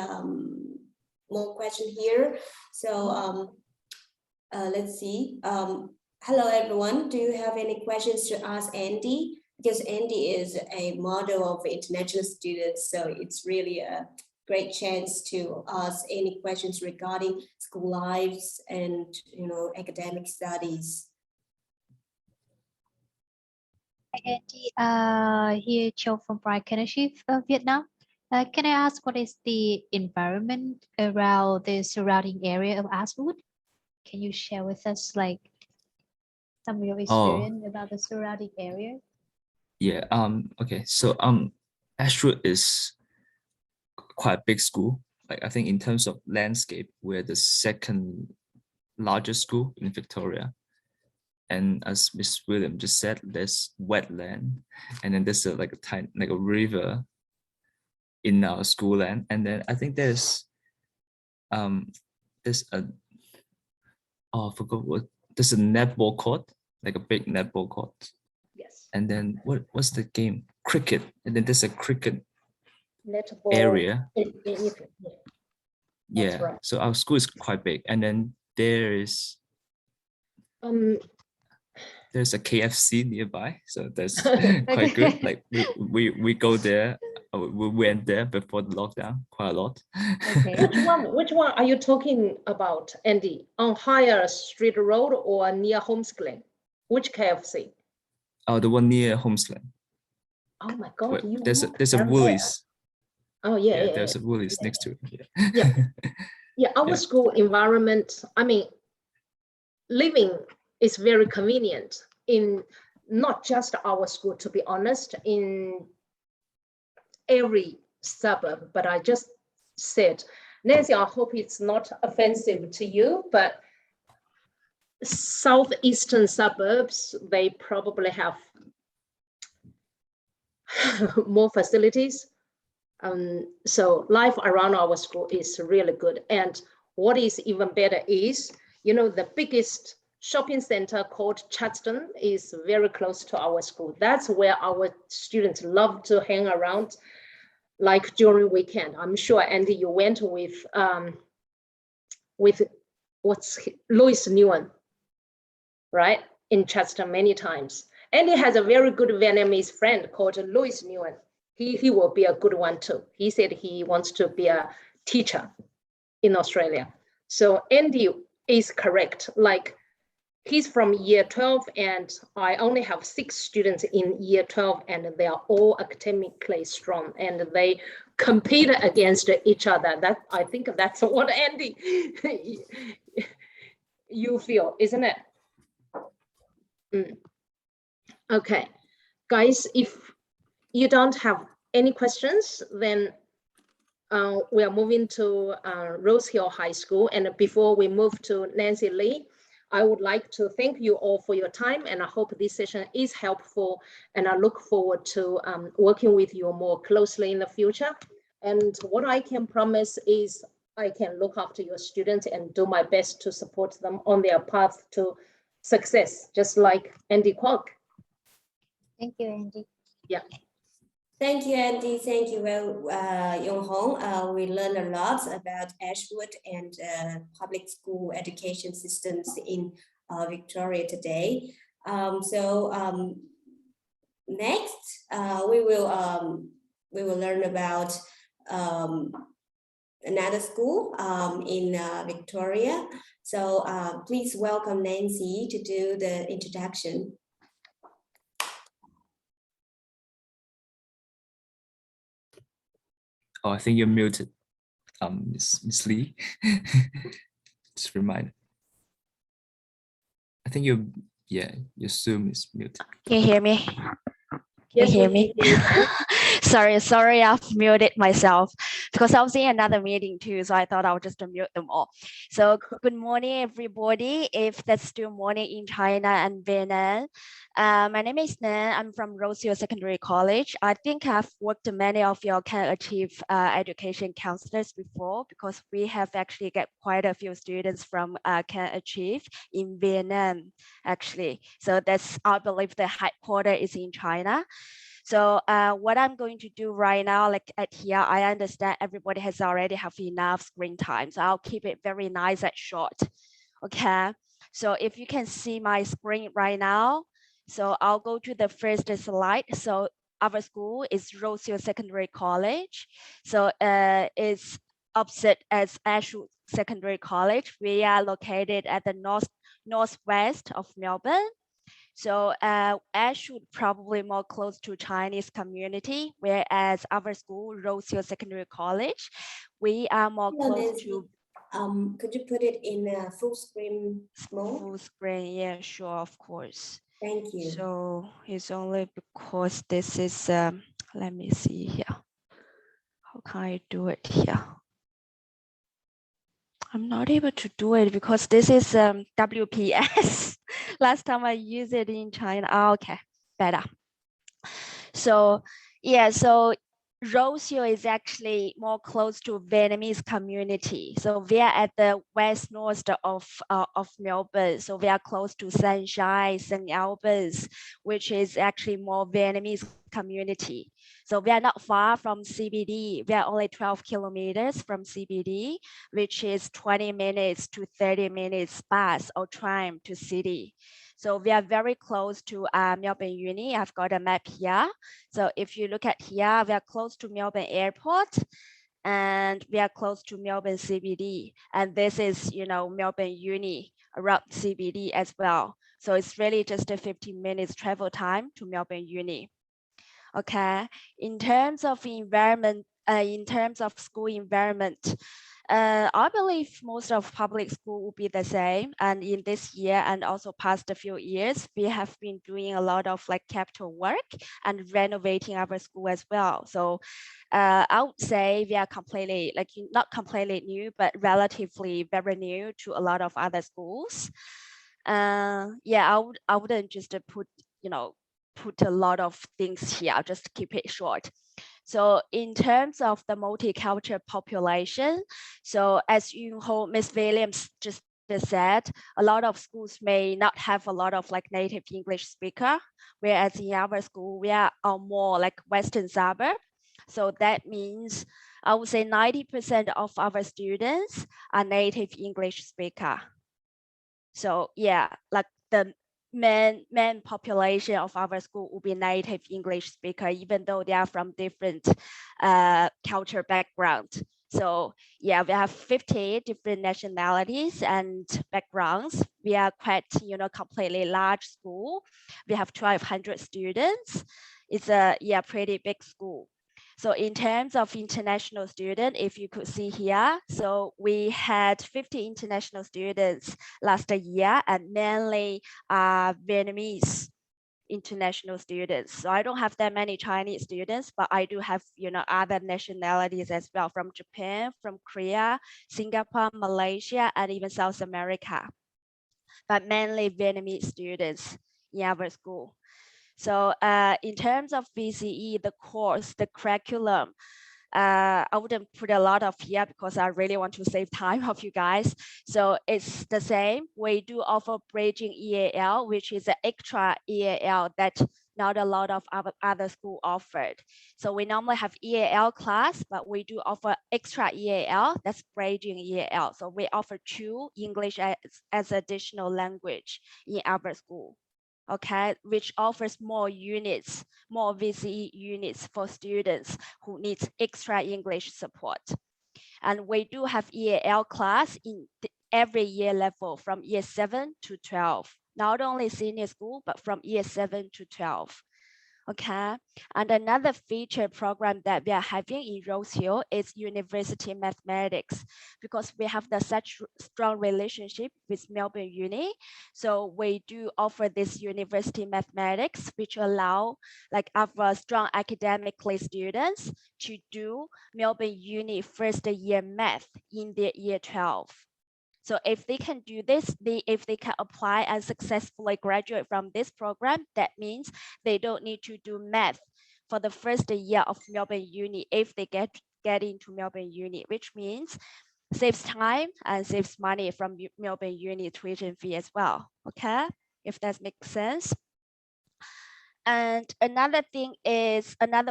more questions here. So let's see. Hello everyone. Do you have any questions to ask Andy? Because Andy is a model of international students, so it's really a great chance to ask any questions regarding school lives and academic studies. Hi, Andy. Here, Châu from Bright Partnership of Vietnam. Can I ask what is the environment around the surrounding area of Ashwood? Can you share with us like some of your experience about the surrounding area? Yeah. Okay. So Ashwood is quite a big school. Like, I think in terms of landscape, we're the second largest school in Victoria. And as Miss William just said, there's wetland, and then there's a river in our school land. And then I think there's a I forgot what, there's a netball court, like a big netball court. Yes. And then what's the game? Cricket. And then there's a cricket Netball area. Yeah. Right. Right. So our school is quite big. And then there's a KFC nearby. So that's quite good. Like we go there we went there before the lockdown quite a lot. Okay. Which one are you talking about, Andy? On Higher Street Road or near Homeschooling? Which KFC? Oh, the one near Homeschooling. Oh my God, you There's a walked there's a down there. Woolies. Oh yeah, yeah, There's yeah. a Woolies next to it. Yeah. Yeah, our Yeah. school environment, I mean, living is very convenient in not just our school, to be honest, in every suburb. But I just said, Nancy, I hope it's not offensive to you, but southeastern suburbs, they probably have more facilities. So life around our school is really good. And what is even better is, you know, the biggest shopping center called Chadston is very close to our school. That's where our students love to hang around, like during weekend. I'm sure, Andy, you went with what's Louis Nguyen, right? In Chadston many times. Andy has a very good Vietnamese friend called Louis Nguyen. He will be a good one too. He said he wants to be a teacher in Australia. So Andy is correct. Like, he's from year 12 and I only have 6 students in year 12 and they are all academically strong and they compete against each other. That, I think that's what Andy, you feel, isn't it? Okay, guys, if you don't have any questions, then we are moving to Rose Hill High School. And before we move to Nancy Lee, I would like to thank you all for your time, and I hope this session is helpful, and I look forward to working with you more closely in the future. And what I can promise is I can look after your students and do my best to support them on their path to success, just like Andy Kwok. Thank you, Andy. Yeah. Thank you, Andy. Thank you, Yong Hong. We learned a lot about Ashwood and public school education systems in Victoria today. Next, we will learn about another school in Victoria. So please welcome Nancy to do the introduction. Oh, I think you're muted, Miss Lee. Just remind. I think your Zoom is muted. Can you hear me? Yes, Can you hear we me? Sorry, I've muted myself because I was in another meeting too, so I thought I would just mute them all. So good morning, everybody. If that's still morning in China and Vietnam. My name is Nan. I'm from Rose Hill Secondary College. I think I've worked with many of your Can Achieve education counselors before because we have actually got quite a few students from Can Achieve in Vietnam, actually. So that's, I believe the headquarters is in China. So what I'm going to do right now, like at here, I understand everybody has already have enough screen time. So I'll keep it very nice and short. Okay. So if you can see my screen right now, so I'll go to the first slide. So our school is Rose Hill Secondary College. So it's opposite as Ashwood Secondary College. We are located at the northwest of Melbourne. So Ashwood probably more close to Chinese community, whereas our school, Rose Hill Secondary College, we are more close to. Could you put it in a full screen mode? Full screen, yeah, sure, of course. Thank you. So it's only because this is, let me see here. How can I do it here? I'm not able to do it because this is WPS. Last time I used it in China. Oh, okay, better. So yeah, so Rose Hill is actually more close to Vietnamese community. So we are at the west north of Melbourne. So we are close to Sunshine, St. Albans, which is actually more Vietnamese community. So we are not far from CBD. We are only 12 kilometers from CBD, which is 20 minutes to 30 minutes bus or tram to city. So we are very close to Melbourne Uni. I've got a map here. So if you look at here, we are close to Melbourne Airport and we are close to Melbourne CBD. And this is, Melbourne Uni around CBD as well. So it's really just a 15 minutes travel time to Melbourne Uni. Okay, in terms of environment, in terms of school environment, I believe most of public school will be the same. And in this year and also past a few years, we have been doing a lot of like capital work and renovating our school as well. So I would say we are completely, like not completely new, but relatively very new to a lot of other schools. Yeah, I wouldn't just put a lot of things here. I'll just keep it short. So in terms of the multicultural population, so as Ms. Williams just said, a lot of schools may not have a lot of like native English speaker, whereas in our school, we are more like Western suburb. So that means I would say 90% of our students are native English speaker. So yeah, like the main population of our school will be native English speaker, even though they are from different culture background. So yeah, we have 50 different nationalities and backgrounds. We are quite, completely large school. We have 1,200 students. It's a pretty big school. So in terms of international student, if you could see here, so we had 50 international students last year and mainly Vietnamese international students. So I don't have that many Chinese students, but I do have, other nationalities as well from Japan, from Korea, Singapore, Malaysia, and even South America, but mainly Vietnamese students in our school. So in terms of VCE, the course, the curriculum, I wouldn't put a lot of here because I really want to save time of you guys. So it's the same. We do offer bridging EAL, which is an extra EAL that not a lot of other school offered. So we normally have EAL class, but we do offer extra EAL, that's bridging EAL. So we offer 2 English as additional language in our school. Okay, which offers more units, more VCE units for students who need extra English support. And we do have EAL class in every year level from year 7 to 12, not only senior school, but from year 7 to 12. Okay, and another feature program that we are having in Rose Hill is University Mathematics, because we have such strong relationship with Melbourne Uni. So we do offer this University Mathematics, which allow like our strong academically students to do Melbourne Uni first year math in their year 12. So if they can do this, if they can apply and successfully graduate from this program, that means they don't need to do math for the first year of Melbourne Uni if they get into Melbourne Uni, which means saves time and saves money from Melbourne Uni tuition fee as well. Okay, if that makes sense. And another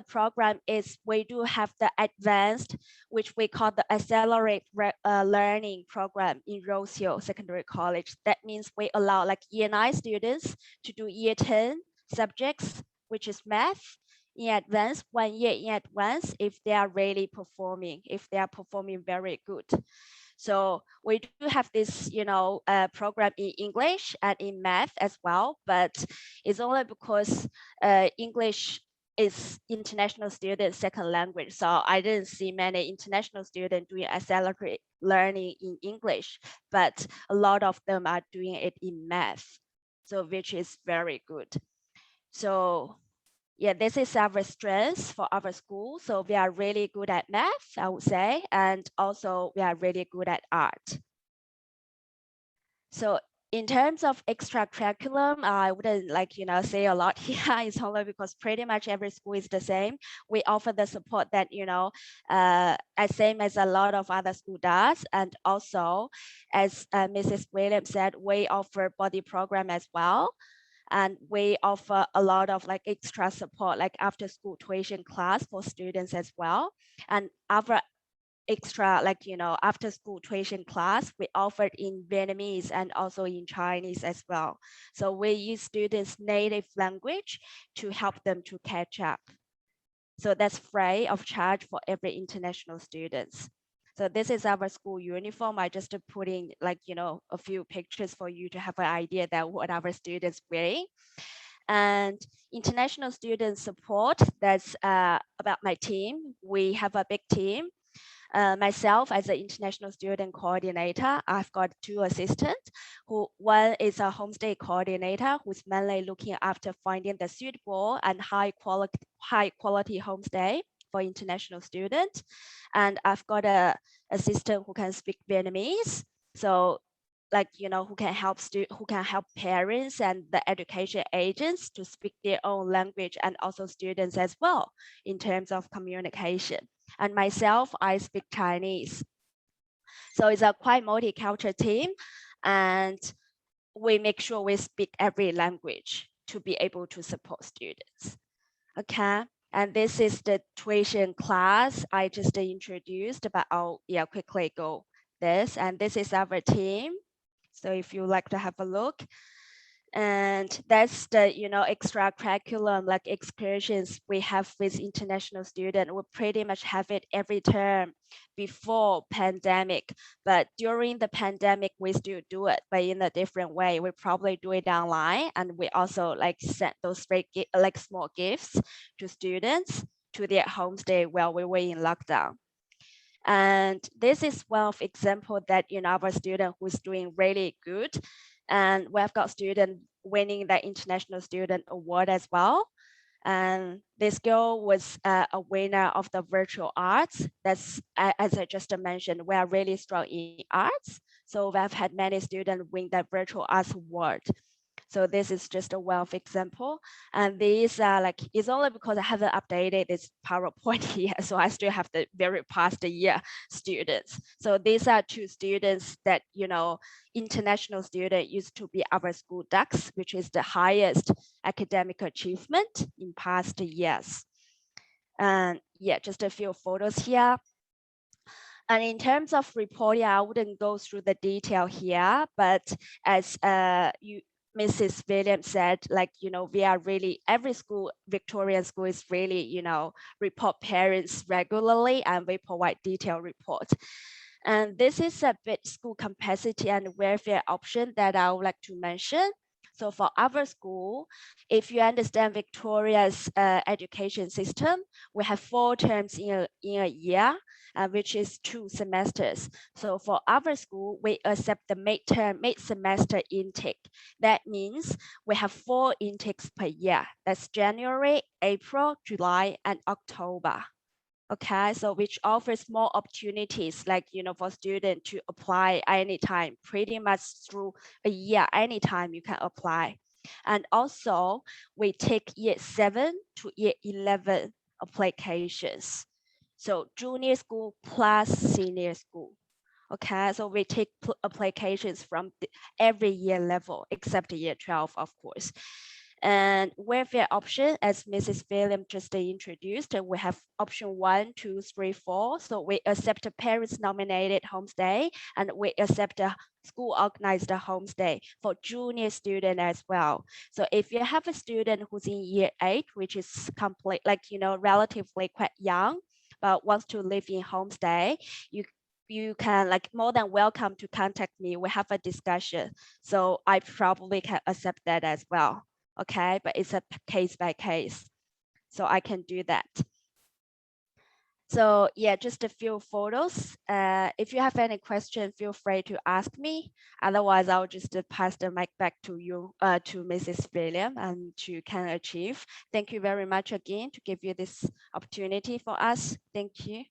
program is we do have the advanced, which we call the Accelerate Learning program in Rose Hill Secondary College. That means we allow like year 9 students to do year 10 subjects, which is math in advance, 1 year in advance, if they are really performing, very good. So we do have this, program in English and in math as well, but it's only because English is international students' second language. So I didn't see many international students doing accelerated learning in English, but a lot of them are doing it in math, so which is very good. So yeah, this is our strength for our school. So we are really good at math, I would say, and also we are really good at art. So in terms of extra curriculum, I wouldn't say a lot here. It's only because pretty much every school is the same. We offer the support that, as same as a lot of other school does. And also, as Mrs. Williams said, we offer body program as well. And we offer a lot of like extra support, like after school tuition class for students as well. And other extra, like, after school tuition class, we offered in Vietnamese and also in Chinese as well. So we use students' native language to help them to catch up. So that's free of charge for every international students. So this is our school uniform. I just put in like, a few pictures for you to have an idea that what our students wearing. And international student support, that's about my team. We have a big team. Myself as an international student coordinator, I've got 2 assistants. One is a homestay coordinator who's mainly looking after finding the suitable and high quality homestay for international students. And I've got a assistant who can speak Vietnamese. So like, who can help parents and the education agents to speak their own language, and also students as well in terms of communication. And myself, I speak Chinese. So it's a quite multicultural team, and we make sure we speak every language to be able to support students. Okay, and this is the tuition class I just introduced, but I'll quickly go this. And this is our team. So if you like to have a look, and that's the extra curriculum like excursions we have with international students. We pretty much have it every term before pandemic, but during the pandemic we still do it, but in a different way. We probably do it online, and we also like send those like small gifts to students to their homestay while we were in lockdown. And this is one of example that our student who's doing really good. And we've got student winning the International Student Award as well. And this girl was a winner of the virtual arts. That's, as I just mentioned, we are really strong in arts. So we've had many students win the virtual arts award. So this is just a wealth example. And these are like, it's only because I haven't updated this PowerPoint here. So I still have the very past year students. So these are 2 students that, international student used to be our school ducks, which is the highest academic achievement in past years. And just a few photos here. And in terms of reporting, I wouldn't go through the detail here, but as Mrs. Williams said, like, we are really, every school, Victorian school is really, report parents regularly, and we provide detailed reports. And this is a bit school capacity and welfare option that I would like to mention. So for our school, if you understand Victoria's education system, we have 4 terms in a year, which is 2 semesters. So for our school, we accept the mid-semester intake. That means we have 4 intakes per year. That's January, April, July, and October. Okay, so which offers more opportunities, like, for students to apply anytime, pretty much through a year, anytime you can apply. And also we take year 7 to year 11 applications. So junior school plus senior school. Okay, so we take applications from every year level except year 12, of course. And welfare option, as Mrs. William just introduced, we have option 1, 2, 3, 4. So we accept a parents nominated homestay, and we accept a school organized homestay for junior student as well. So if you have a student who's in year 8, which is complete, like, relatively quite young, but wants to live in homestay, you can, like, more than welcome to contact me. We have a discussion. So I probably can accept that as well. Okay, but it's a case by case. So I can do that. So just a few photos. If you have any question, feel free to ask me. Otherwise, I'll just pass the mic back to you, to Mrs. William, and to Can Achieve. Thank you very much again to give you this opportunity for us. Thank you.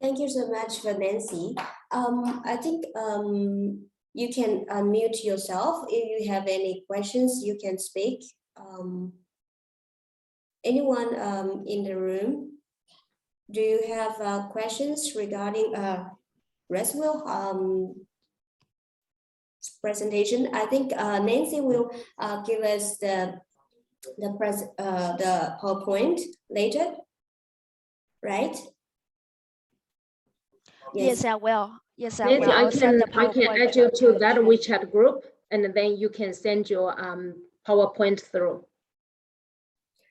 Thank you so much for Nancy. I think you can unmute yourself. If you have any questions, you can speak. Anyone in the room? Do you have questions regarding Reswell? presentation. I think Nancy will give us the PowerPoint later, right? Yes, I will. Yes, I Nancy, will. I'll send the I can PowerPoint add you to that chat. WeChat group, and then you can send your PowerPoint through.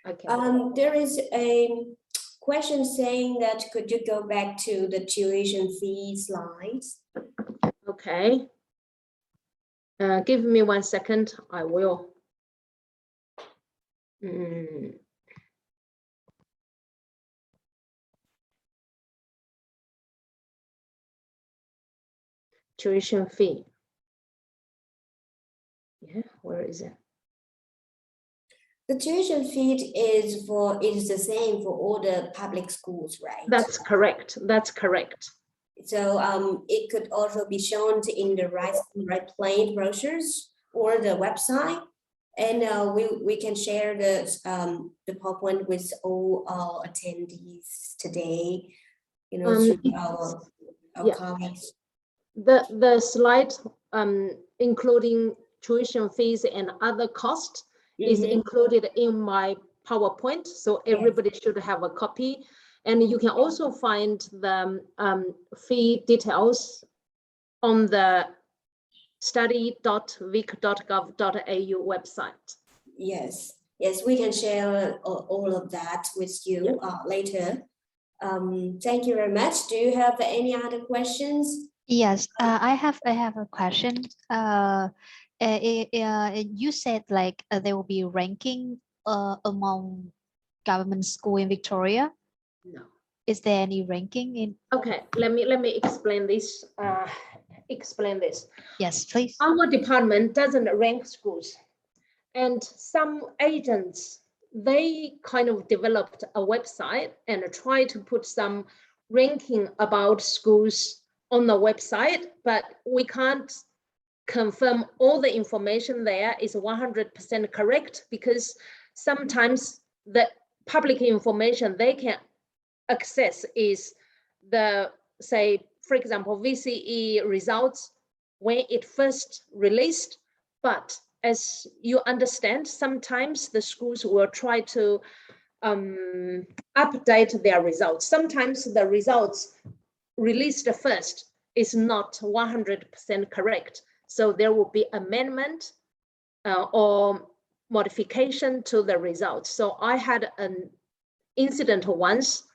Okay. There is a question saying that could you go back to the tuition fee slides? Okay. Give me 1 second. I will. Tuition fee. Yeah, where is it? The tuition fee is the same for all the public schools, right? That's correct. That's correct. So it could also be shown in the right plane brochures or the website, and we can share the PowerPoint with all our attendees today. You know, through our colleagues. The slide including tuition fees and other costs is included in my PowerPoint, so everybody should have a copy. And you can also find the fee details on the study.vic.gov.au website. Yes, we can share all of that with you later. Thank you very much. Do you have any other questions? Yes, I have a question. You said like there will be ranking among government school in Victoria. No. Is there any ranking in? Okay, let me explain this. Yes, please. Our department doesn't rank schools, and some agents, they kind of developed a website and try to put some ranking about schools on the website, but we can't confirm all the information there is 100% correct, because sometimes the public information they can access is the, say, for example, VCE results when it first released. But as you understand, sometimes the schools will try to update their results. Sometimes the results released first is not 100% correct. So there will be amendment or modification to the results. So I had an incident once.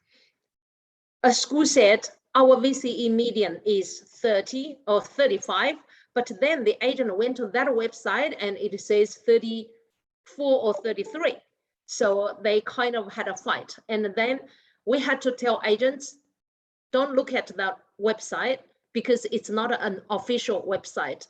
A school said our VCE median is 30 or 35, but then the agent went to that website and it says 34 or 33. So they kind of had a fight. And then we had to tell agents, don't look at that website because it's not an official website.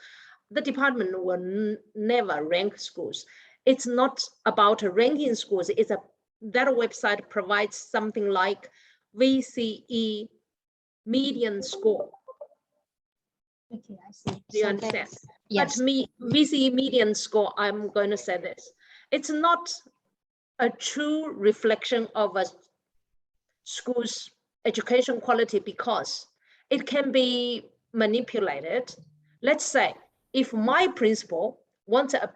The department will never rank schools. It's not about ranking schools. That website provides something like VCE median score. Okay, I see. Do you understand? Yes. But VCE median score, I'm going to say this. It's not a true reflection of a school's education quality because it can be manipulated. Let's say if my principal wants a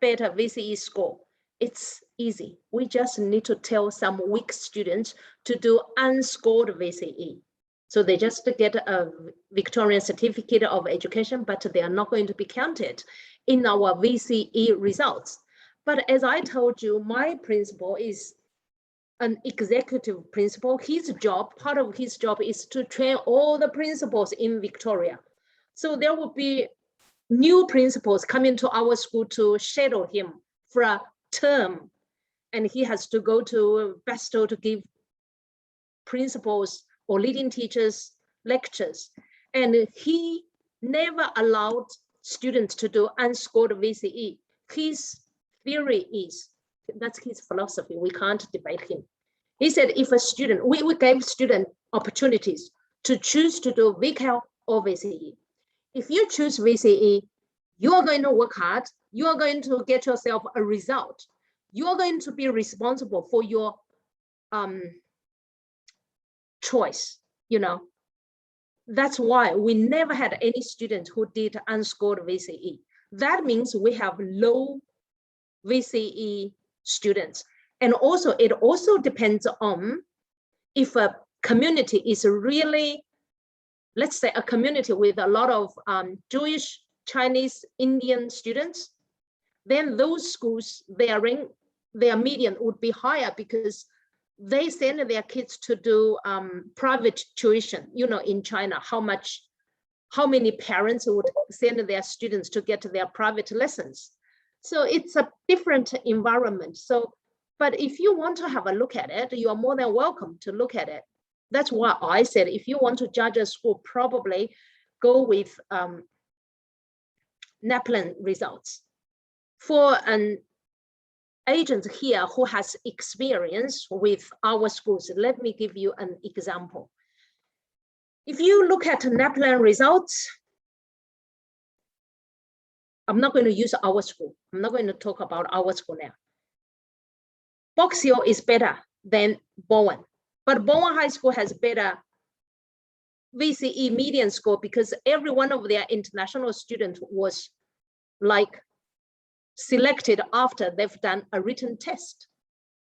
better VCE score, it's easy. We just need to tell some weak students to do unscored VCE. So they just get a Victorian certificate of education, but they are not going to be counted in our VCE results. But as I told you, my principal is an executive principal. Part of his job is to train all the principals in Victoria. So there will be new principals coming to our school to shadow him for a term. And he has to go to Bristol to give principals or leading teachers lectures. And he never allowed students to do unscored VCE. His theory is, that's his philosophy, we can't debate him. He said if a student, we gave students opportunities to choose to do VCAL or VCE. If you choose VCE, you are going to work hard, you are going to get yourself a result, you are going to be responsible for your choice, you know. That's why we never had any students who did unscored VCE. That means we have low VCE students. And also, it also depends on if a community is really, let's say a community with a lot of Jewish, Chinese, Indian students, then those schools, their median would be higher because they send their kids to do private tuition. You know, in China, how many parents would send their students to get their private lessons. So it's a different environment. So, but if you want to have a look at it, you are more than welcome to look at it. That's why I said, if you want to judge a school, probably go with NAPLAN results. For an agent here who has experience with our schools, let me give you an example. If you look at NAPLAN results, I'm not going to use our school. I'm not going to talk about our school now. Box Hill is better than Bowen, but Bowen High School has better VCE median score because every one of their international students was like selected after they've done a written test.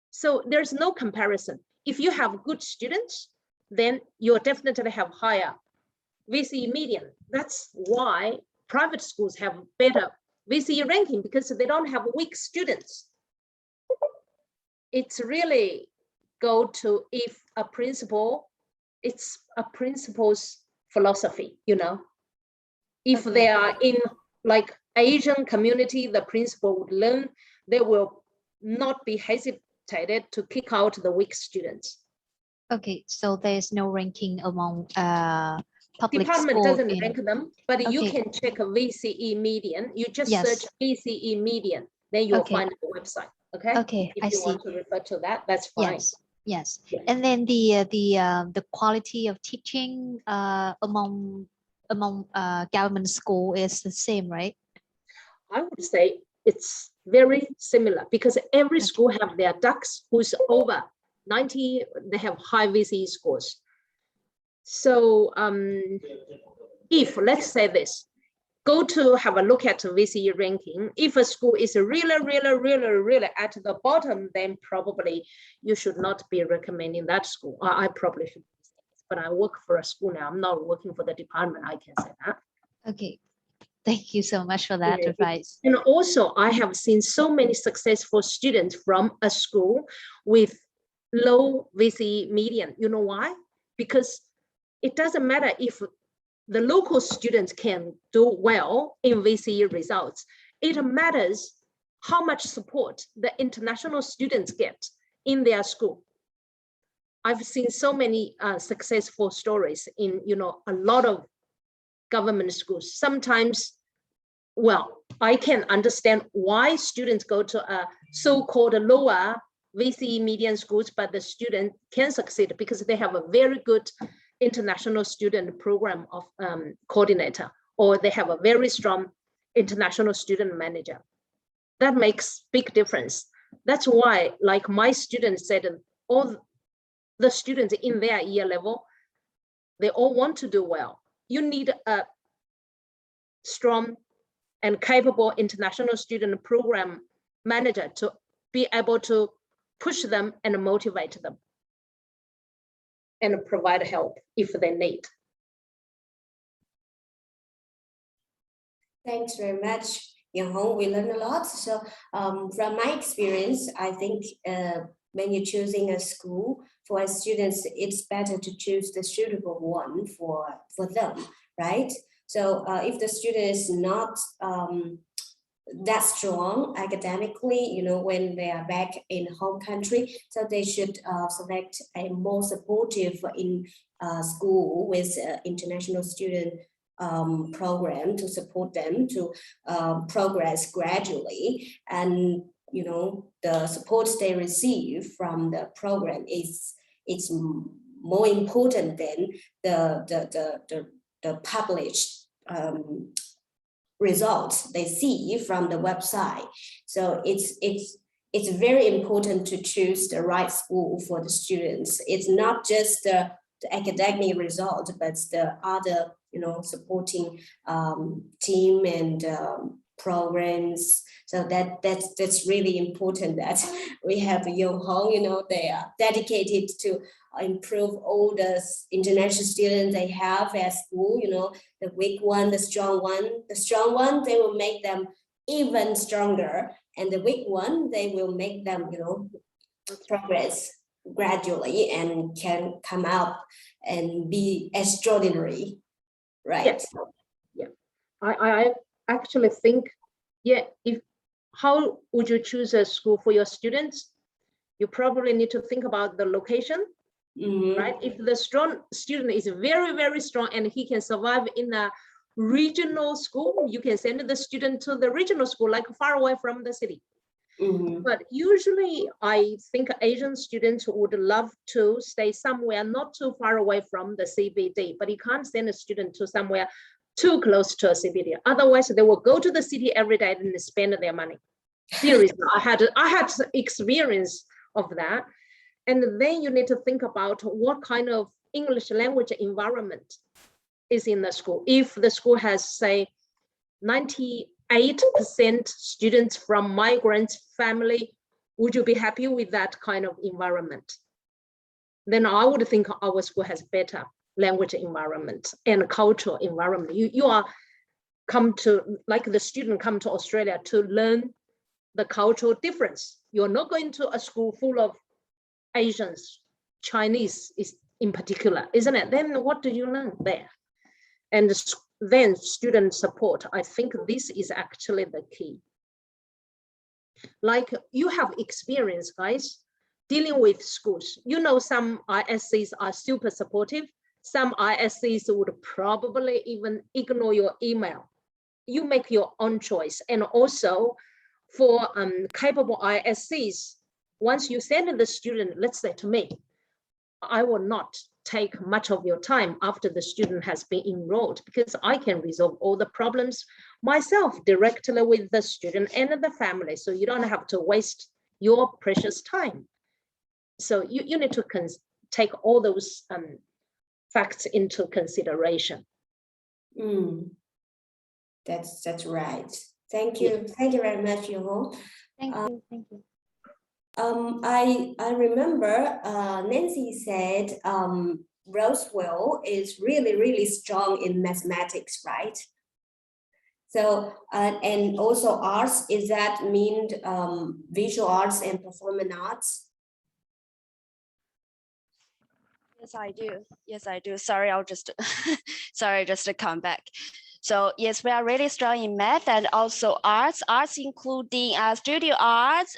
So there's no comparison. If you have good students, then you'll definitely have higher VCE median. That's why private schools have better VCE ranking because they don't have weak students. It's really go to if a principal, it's a principal's philosophy, you know. If they are in like Asian community, the principal would learn, they will not be hesitated to kick out the weak students. Okay, so there's no ranking among public Department school doesn't rank them, but you Okay. can check a VCE median. You just Yes. search VCE median, then you'll Okay. find the website. Okay. Okay, If I you see. want to refer to that, that's fine. Yes, yes. Yeah. And then the quality of teaching among government school is the same, right? I would say it's very similar because every school have their ducks who's over 90, they have high VCE scores. So if, let's say this, go to have a look at VCE ranking. If a school is really at the bottom, then probably you should not be recommending that school. I probably should, but I work for a school now. I'm not working for the department, I can say that. Okay, thank you so much for that Yeah, advice. And also, I have seen so many successful students from a school with low VCE median. You know why? Because it doesn't matter if the local students can do well in VCE results. It matters how much support the international students get in their school. I've seen so many successful stories in, you know, a lot of government schools. Sometimes, well, I can understand why students go to a so-called lower VCE median schools, but the student can succeed because they have a very good international student program of coordinator, or they have a very strong international student manager. That makes big difference. That's why, like my students said, all the students in their year level, they all want to do well. You need a strong and capable international student program manager to be able to push them and motivate them and provide help if they need. Thanks very much, Yang Hong. We learned a lot. So from my experience, I think when you're choosing a school for students, it's better to choose the suitable one for them, right? So if the student is not that strong academically, you know, when they are back in home country, so they should select a more supportive in school with international student program to support them to progress gradually. And you know, the support they receive from the program is more important than the published results they see from the website. So it's very important to choose the right school for the students. It's not just the the academic result, but the other, supporting team and programs. So that's really important that we have Young Hong, they are dedicated to improve all the international students they have at school, the weak one, the strong one, they will make them even stronger, and the weak one, they will make them, progress gradually and can come up and be extraordinary, right? Yes. Yeah, I actually think, yeah, how would you choose a school for your students? You probably need to think about the location, right? If the strong student is very, very strong and he can survive in a regional school, you can send the student to the regional school, like far away from the city. But usually I think Asian students would love to stay somewhere not too far away from the CBD, but you can't send a student to somewhere too close to a CBD. Otherwise, they will go to the city every day and spend their money. Seriously, I had experience of that. And then you need to think about what kind of English language environment is in the school. If the school has, say, 98% students from migrant family, would you be happy with that kind of environment? Then I would think our school has better language environment and cultural environment. You are come to, like the student come to Australia to learn the cultural difference. You're not going to a school full of Asians, Chinese is in particular, isn't it? Then what do you learn there? And then student support. I think this is actually the key. Like you have experience, guys, dealing with schools. Some ISCs are super supportive. Some ISCs would probably even ignore your email. You make your own choice. And also for capable ISCs, once you send the student, let's say to me, I will not take much of your time after the student has been enrolled, because I can resolve all the problems myself directly with the student and the family. So you don't have to waste your precious time. So you need to take all those facts into consideration. That's right. Thank you. Thank you very much, Yoho. Thank you. Thank you. I remember Nancy said Roswell is really, really strong in mathematics, right? So, and also arts, is that mean visual arts and performing arts? Yes, I do. Yes, I do. Sorry, I'll just, sorry, just to come back. So yes, we are really strong in math and also arts including studio arts,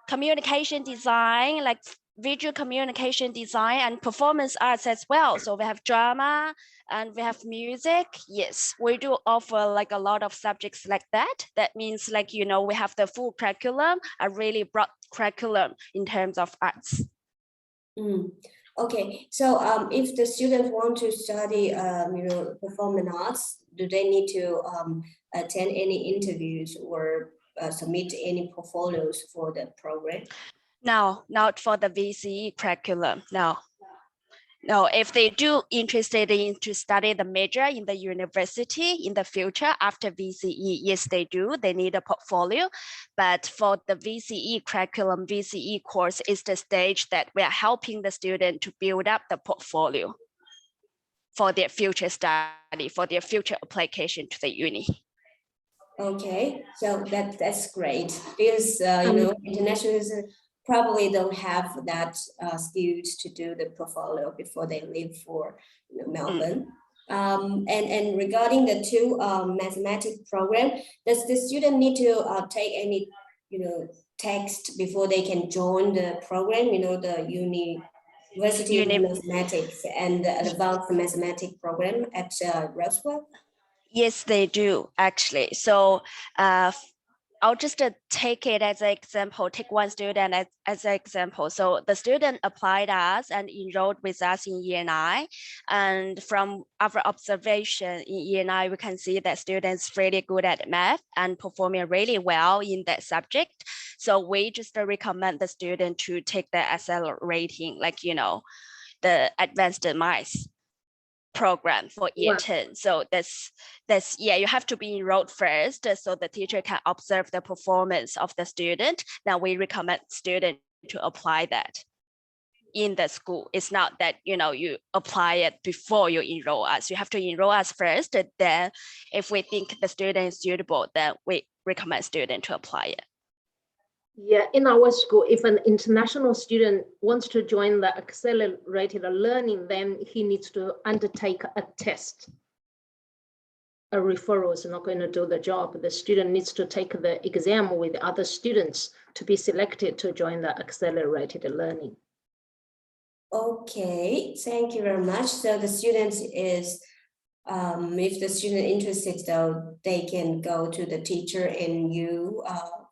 communication design, like visual communication design, and performance arts as well. So we have drama and we have music. Yes, we do offer like a lot of subjects like that. That means like, we have the full curriculum, a really broad curriculum in terms of arts. Okay, so if the students want to study, performing arts, do they need to attend any interviews or submit any portfolios for the program? No, not for the VCE curriculum. No, if they do interested in to study the major in the university in the future after VCE, yes, they do. They need a portfolio. But for the VCE curriculum, VCE course is the stage that we are helping the student to build up the portfolio for their future study, for their future application to the uni. Okay, so that's great, because internationals probably don't have that skills to do the portfolio before they leave for Melbourne. And regarding the two mathematics program, does the student need to take any text before they can join the program? The University of Mathematics and the Advanced Mathematics program at Roswell? Yes, they do actually. So I'll just take it as an example, take one student as an example. So the student applied us and enrolled with us in ENI. And from our observation in ENI, we can see that students really good at math and performing really well in that subject. So we just recommend the student to take the accelerating, the advanced math program for year Wow. 10. So that's yeah, you have to be enrolled first so the teacher can observe the performance of the student. Now we recommend student to apply that in the school. It's not that, you know, you apply it before you enroll us. You have to enroll us first. Then if we think the student is suitable, then we recommend student to apply it. Yeah, in our school, if an international student wants to join the accelerated learning, then he needs to undertake a test. A referral is not going to do the job. The student needs to take the exam with other students to be selected to join the accelerated learning. Okay, thank you very much. So the student is, if the student interested, though, they can go to the teacher and you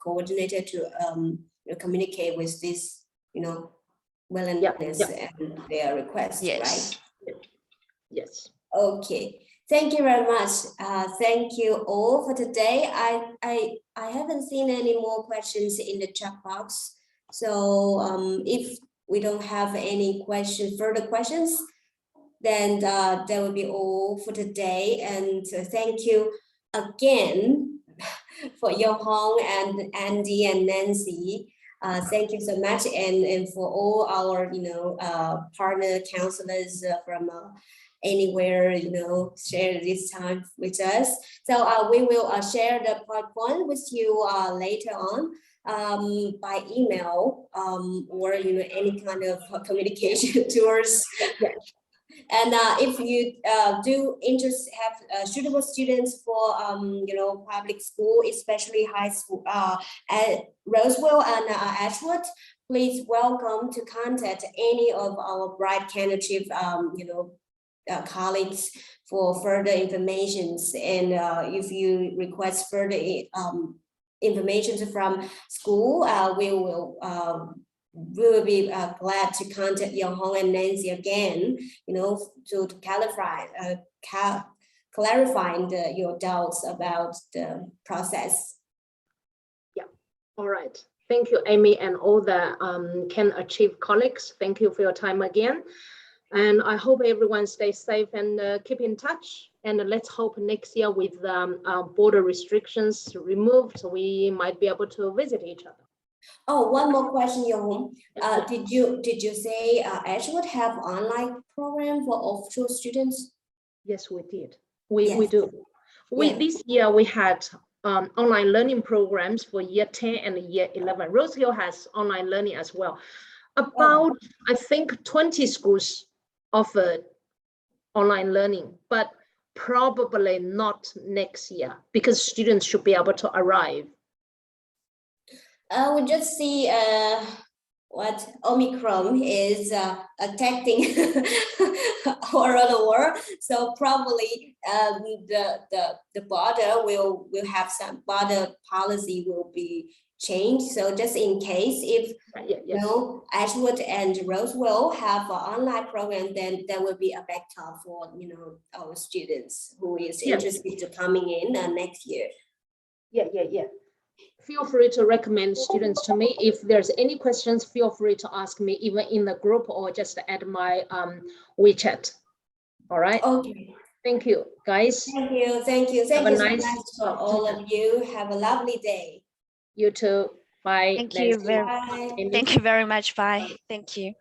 coordinated to communicate with this, you know, willingness and their request, Yes. right? Yes. Okay, thank you very much. Thank you all for today. I haven't seen any more questions in the chat box. So if we don't have any further questions, then that will be all for today. And thank you again for Yo-Hong and Andy and Nancy. Thank you so much, and for all our partner counselors from anywhere, share this time with us. So we will share the PowerPoint with you later on by email or any kind of communication tours. And if you do have suitable students for public school, especially high school at Roswell and Ashwood, please welcome to contact any of our Bright Candidate colleagues for further informations. And if you request further information from school, we will be glad to contact Yo-Hong and Nancy again, to clarifying your doubts about the process. Yeah. All right. Thank you, Amy, and all the Can Achieve colleagues. Thank you for your time again. And I hope everyone stays safe and keep in touch. And let's hope next year with border restrictions removed, we might be able to visit each other. Oh, one more question, Yo-Hong. Did you say Ashwood have online program for offshore students? Yes, we did. We do. This year we had online learning programs for year 10 and year 11. Rose Hill has online learning as well. About, I think, 20 schools offered online learning, but probably not next year because students should be able to arrive. We just see what Omicron is attacking all around the world. So probably the border will have some border policy will be changed. So just in case if Ashwood and Roswell have an online program, then there will be a backup for our students who is interested to coming in next year. Yeah. Feel free to recommend students to me. If there's any questions, feel free to ask me even in the group or just add my WeChat. All right. Okay. Thank you, guys. Thank you. Thank you. Thank you so much for all of you. Have a lovely day. You too. Bye. Thank you very much. Bye. Thank you.